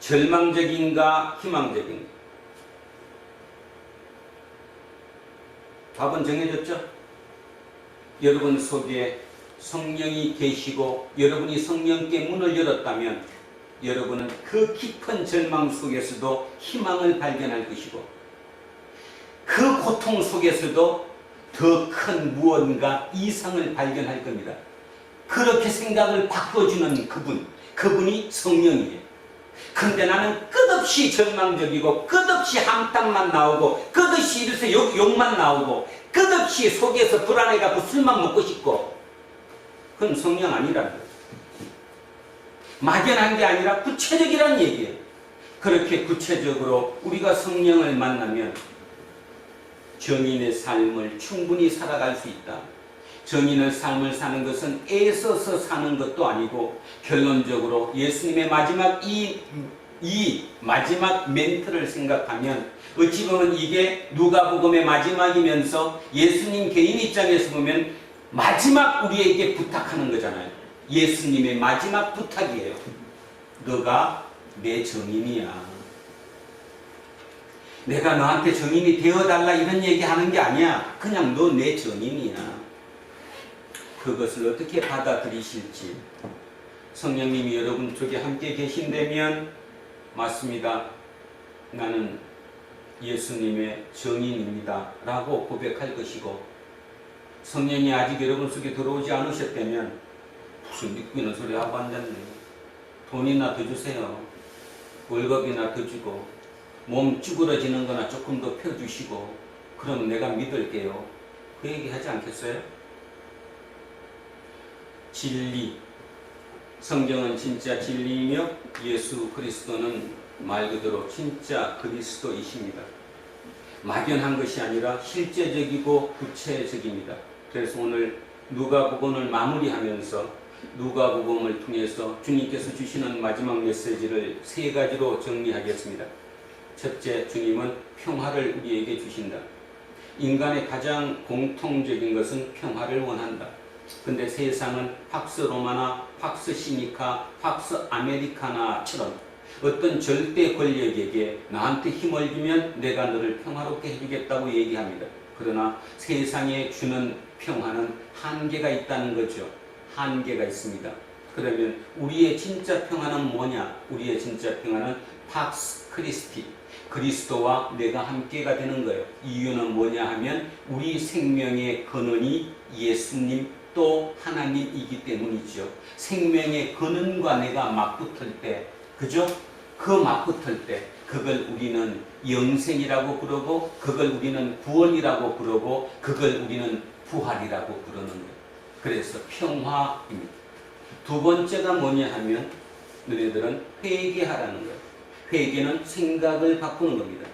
절망적인가 희망적인가. 답은 정해졌죠? 여러분 속에 성령이 계시고 여러분이 성령께 문을 열었다면 여러분은 그 깊은 절망 속에서도 희망을 발견할 것이고 그 고통 속에서도 더 큰 무언가 이상을 발견할 겁니다. 그렇게 생각을 바꿔주는 그분이 성령이에요. 근데 나는 끝없이 절망적이고 끝없이 한탄만 나오고 끝없이 이래서 욕만 나오고 끝없이 속에서 불안해가지고 술만 먹고 싶고, 그건 성령 아니라는 거예요. 막연한 게 아니라 구체적이라는 얘기예요. 그렇게 구체적으로 우리가 성령을 만나면 정인의 삶을 충분히 살아갈 수 있다. 정인의 삶을 사는 것은 애써서 사는 것도 아니고 결론적으로 예수님의 마지막 이 마지막 멘트를 생각하면 어찌 보면 이게 누가복음의 마지막이면서 예수님 개인 입장에서 보면 마지막 우리에게 부탁하는 거잖아요. 예수님의 마지막 부탁이에요. 너가 내 정인이야. 내가 너한테 정인이 되어달라 이런 얘기하는 게 아니야. 그냥 너 내 정인이야. 그것을 어떻게 받아들이실지. 성령님이 여러분 쪽에 함께 계신다면 맞습니다. 나는 예수님의 정인입니다 라고 고백할 것이고, 성령이 아직 여러분 속에 들어오지 않으셨다면 무슨 믿고 있는 소리 하고 앉았네. 돈이나 더 주세요. 월급이나 더 주고 몸 쭈그러지는 거나 조금 더 펴주시고 그럼 내가 믿을게요. 그 얘기 하지 않겠어요? 진리, 성경은 진짜 진리이며 예수 그리스도는 말 그대로 진짜 그리스도이십니다. 막연한 것이 아니라 실제적이고 구체적입니다. 그래서 오늘 누가복음을 마무리하면서 누가복음을 통해서 주님께서 주시는 마지막 메시지를 세 가지로 정리하겠습니다. 첫째, 주님은 평화를 우리에게 주신다. 인간의 가장 공통적인 것은 평화를 원한다. 근데 세상은 팍스 로마나, 팍스 시니카, 팍스 아메리카나처럼 어떤 절대 권력에게 나한테 힘을 주면 내가 너를 평화롭게 해주겠다고 얘기합니다. 그러나 세상에 주는 평화는 한계가 있다는 거죠. 한계가 있습니다. 그러면 우리의 진짜 평화는 뭐냐? 우리의 진짜 평화는 팍스 크리스티, 그리스도와 내가 함께가 되는 거예요. 이유는 뭐냐 하면 우리 생명의 근원이 예수님 또 하나님이기 때문이죠. 생명의 근원과 내가 맞붙을 때, 그죠? 그 맞붙을 때 그걸 우리는 영생이라고 부르고, 그걸 우리는 구원이라고 부르고, 그걸 우리는 부활이라고 부르는 거예요. 그래서 평화입니다. 두 번째가 뭐냐 하면 너희들은 회개하라는 거예요. 회개는 생각을 바꾸는 겁니다.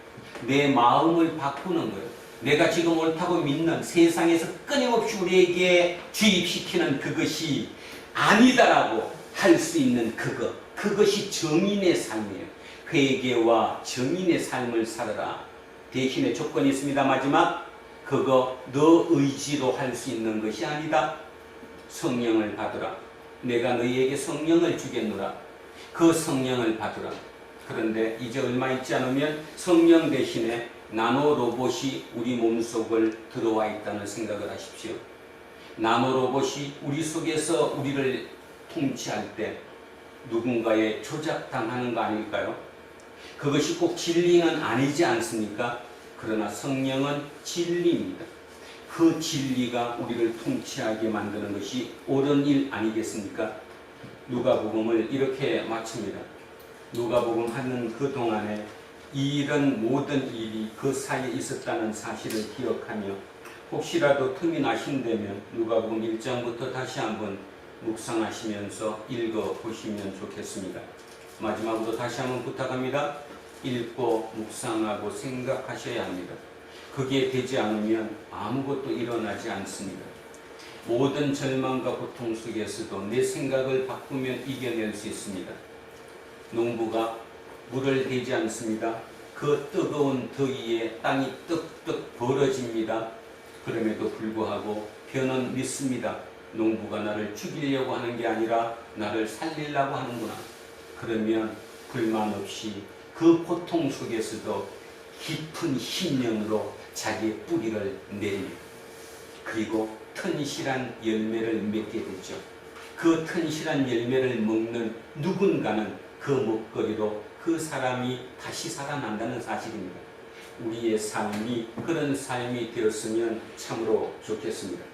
내 마음을 바꾸는 거예요. 내가 지금 옳다고 믿는 세상에서 끊임없이 우리에게 주입시키는 그것이 아니다라고 할 수 있는 그것이 정인의 삶이에요. 회개와 정인의 삶을 살아라. 대신에 조건이 있습니다. 마지막, 그거 너 의지로 할 수 있는 것이 아니다. 성령을 받으라. 내가 너희에게 성령을 주겠노라. 그 성령을 받으라. 그런데 이제 얼마 있지 않으면 성령 대신에 나노 로봇이 우리 몸속을 들어와 있다는 생각을 하십시오. 나노 로봇이 우리 속에서 우리를 통치할 때 누군가에 조작당하는 거 아닐까요? 그것이 꼭 진리는 아니지 않습니까? 그러나 성령은 진리입니다. 그 진리가 우리를 통치하게 만드는 것이 옳은 일 아니겠습니까? 누가복음을 이렇게 마칩니다. 누가복음 하는 그 동안에 이런 모든 일이 그 사이에 있었다는 사실을 기억하며 혹시라도 틈이 나신다면 누가복음 1장부터 다시 한번 묵상하시면서 읽어보시면 좋겠습니다. 마지막으로 다시 한번 부탁합니다. 읽고 묵상하고 생각하셔야 합니다. 그게 되지 않으면 아무것도 일어나지 않습니다. 모든 절망과 고통 속에서도 내 생각을 바꾸면 이겨낼 수 있습니다. 농부가 물을 대지 않습니다. 그 뜨거운 더위에 땅이 뜨뜻 벌어집니다. 그럼에도 불구하고 벼는 믿습니다. 농부가 나를 죽이려고 하는 게 아니라 나를 살리려고 하는구나. 그러면 불만 없이 그 고통 속에서도 깊은 심령으로 자기의 뿌리를 내립니다. 그리고 튼실한 열매를 맺게 되죠. 그 튼실한 열매를 먹는 누군가는 그 먹거리로 그 사람이 다시 살아난다는 사실입니다. 우리의 삶이 그런 삶이 되었으면 참으로 좋겠습니다.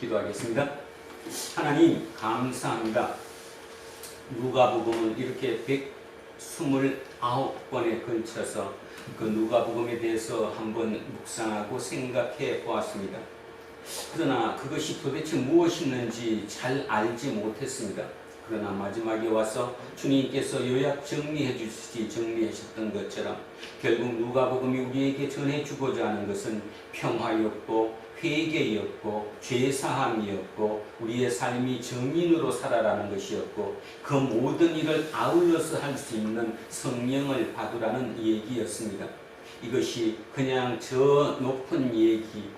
기도하겠습니다. 하나님 감사합니다. 누가복음을 이렇게 129번에 걸쳐서 그 누가복음에 대해서 한번 묵상하고 생각해 보았습니다. 그러나 그것이 도대체 무엇이었는지 잘 알지 못했습니다. 그러나 마지막에 와서 주님께서 요약 정리해 주시지 정리하셨던 것처럼 결국 누가복음이 우리에게 전해주고자 하는 것은 평화였고 회개였고 죄사함이었고 우리의 삶이 정인으로 살아라는 것이었고 그 모든 일을 아울러서 할 수 있는 성령을 받으라는 얘기였습니다. 이것이 그냥 저 높은 얘기,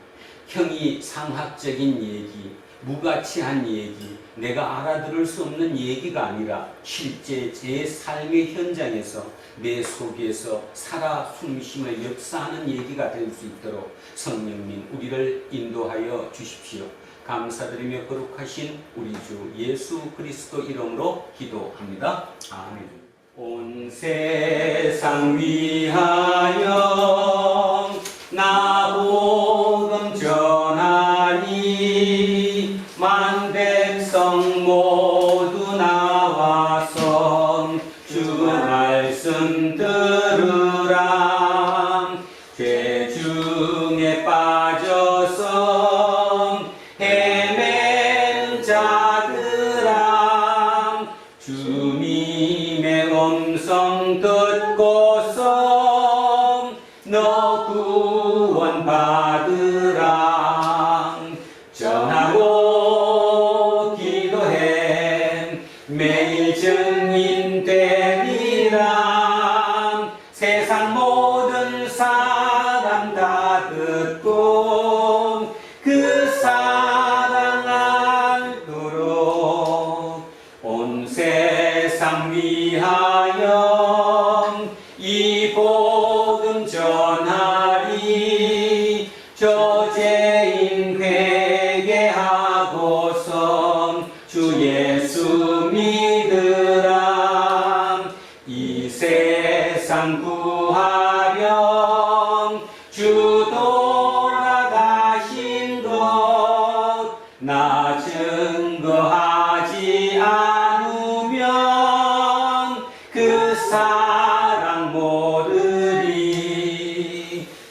형이 상학적인 얘기, 무가치한 얘기, 내가 알아들을 수 없는 얘기가 아니라 실제 제 삶의 현장에서 내 속에서 살아 숨쉬며 역사하는 얘기가 될 수 있도록 성령님 우리를 인도하여 주십시오. 감사드리며 거룩하신 우리 주 예수 그리스도 이름으로 기도합니다. 아멘. 온 세상 위하여 나 복음 전하니 만 백성 모두 나와서 주 말씀 들으라. 죄 중에 빠져서 헤매는 자들아 주님의 음성 듣고서 너 구원 받으라. 전하고 기도해 매일 증인 되리라. 세상 모든 사람 다 듣고 그 사랑 알도록 온 세상 위하여 이 복음 전하리. 저죄인 회개 세상 구하렴 주 돌아가신 것 나 증거하지 않으면 그 사랑 모르리.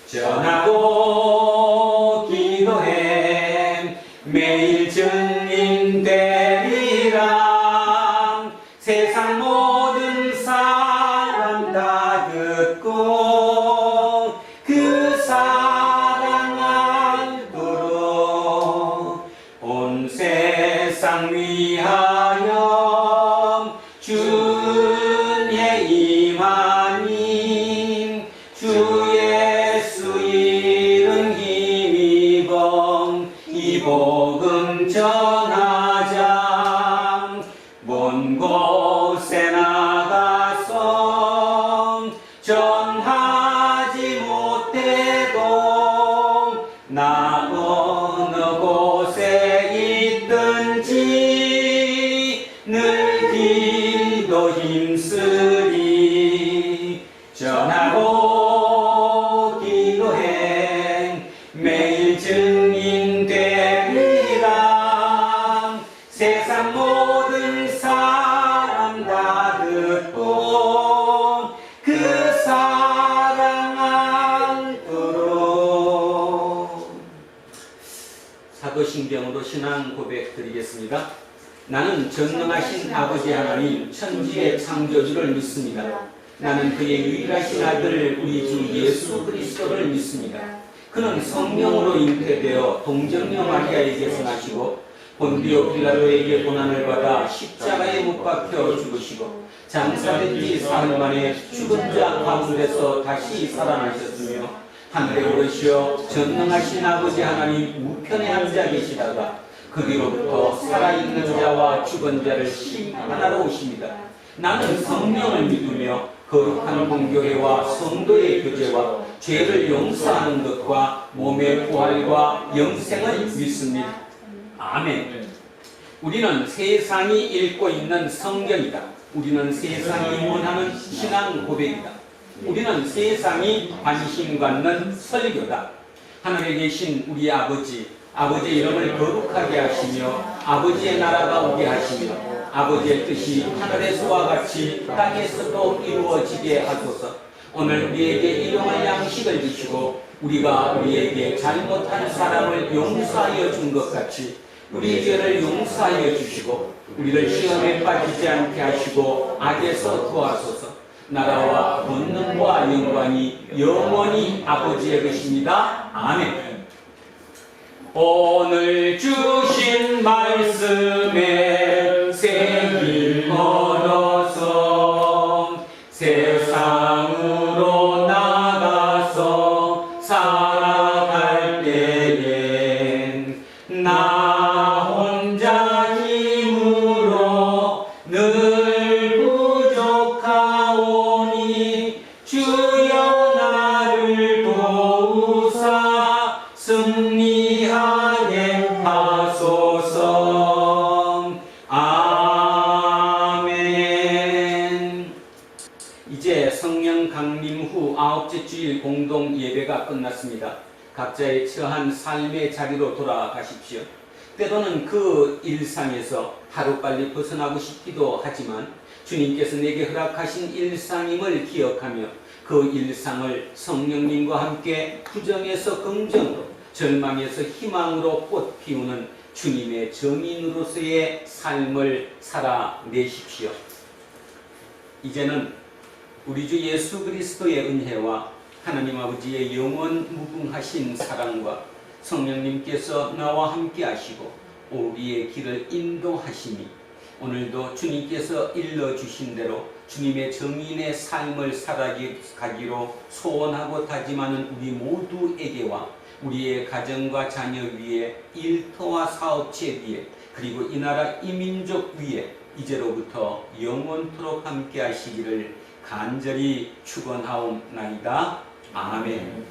전하고 기도해 매일 증인되리라. 세상 모든 사람 다 듣고 그 사랑 알도록 온 세상 위하여 주의 임하니 주 예수 이름 힘입어 이 복음 전하자. 먼 곳에 나가서 전하지 못해도 나 어느 곳에 있든지 늘 기도 힘쓰리. 전하고 기도해 매일 증인되리라. 세상 모든 사람 다 듣고 그 사랑 알도록. 사도신경으로 신앙 고백 드리겠습니다. 나는 전능하신 아버지 하나님 천지의 창조주를 믿습니다. 나는 그의 유일하신 아들 우리 주 예수 그리스도를 믿습니다. 그는 성령으로 잉태되어 동정녀 마리아에게서 나시고 본디오 빌라도에게 고난을 받아 십자가에 못 박혀 죽으시고 장사된 지 사흘 만에 죽은 자 가운데서 다시 살아나셨으며 하늘에 오르시어 전능하신 아버지 하나님 우편에 앉아 계시다가 그 뒤로부터 살아있는 자와 죽은 자를 심판하러 오십니다. 나는 성령을 믿으며 거룩한 공교회와 성도의 교제와 죄를 용서하는 것과 몸의 부활과 영생을 믿습니다. 아멘. 우리는 세상이 읽고 있는 성경이다. 우리는 세상이 원하는 신앙 고백이다. 우리는 세상이 관심 갖는 설교다. 하늘에 계신 우리 아버지, 아버지의 이름을 거룩하게 하시며 아버지의 나라가 오게 하시며 아버지의 뜻이 하늘에서와 같이 땅에서도 이루어지게 하소서. 오늘 우리에게 일용할 양식을 주시고 우리가 우리에게 잘못한 사람을 용서하여 준 것 같이 우리 죄를 용서하여 주시고 우리를 시험에 빠지지 않게 하시고 악에서 구하소서. 나라와 권능과 영광이 영원히 아버지의 것입니다. 아멘. 오늘 주신 말씀에 새길 얻어서 세상으로 나가서 살아갈 때엔 나 혼자 힘으로 늘 부족하오니 주여 나를 도우사 승리하게 하소서. 아멘. 이제 성령 강림 후 9째 주일 공동 예배가 끝났습니다. 각자의 처한 삶의 자리로 돌아가십시오. 때로는 그 일상에서 하루빨리 벗어나고 싶기도 하지만 주님께서 내게 허락하신 일상임을 기억하며 그 일상을 성령님과 함께 부정에서 긍정으로 절망에서 희망으로 꽃 피우는 주님의 정인으로서의 삶을 살아내십시오. 이제는 우리 주 예수 그리스도의 은혜와 하나님 아버지의 영원 무궁하신 사랑과 성령님께서 나와 함께 하시고 우리의 길을 인도하시니 오늘도 주님께서 일러주신 대로 주님의 정인의 삶을 살아가기로 소원하고 다짐하는 우리 모두에게와 우리의 가정과 자녀 위에 일터와 사업체 위에 그리고 이 나라 이 민족 위에 이제로부터 영원토록 함께 하시기를 간절히 축원하옵나이다. 아멘.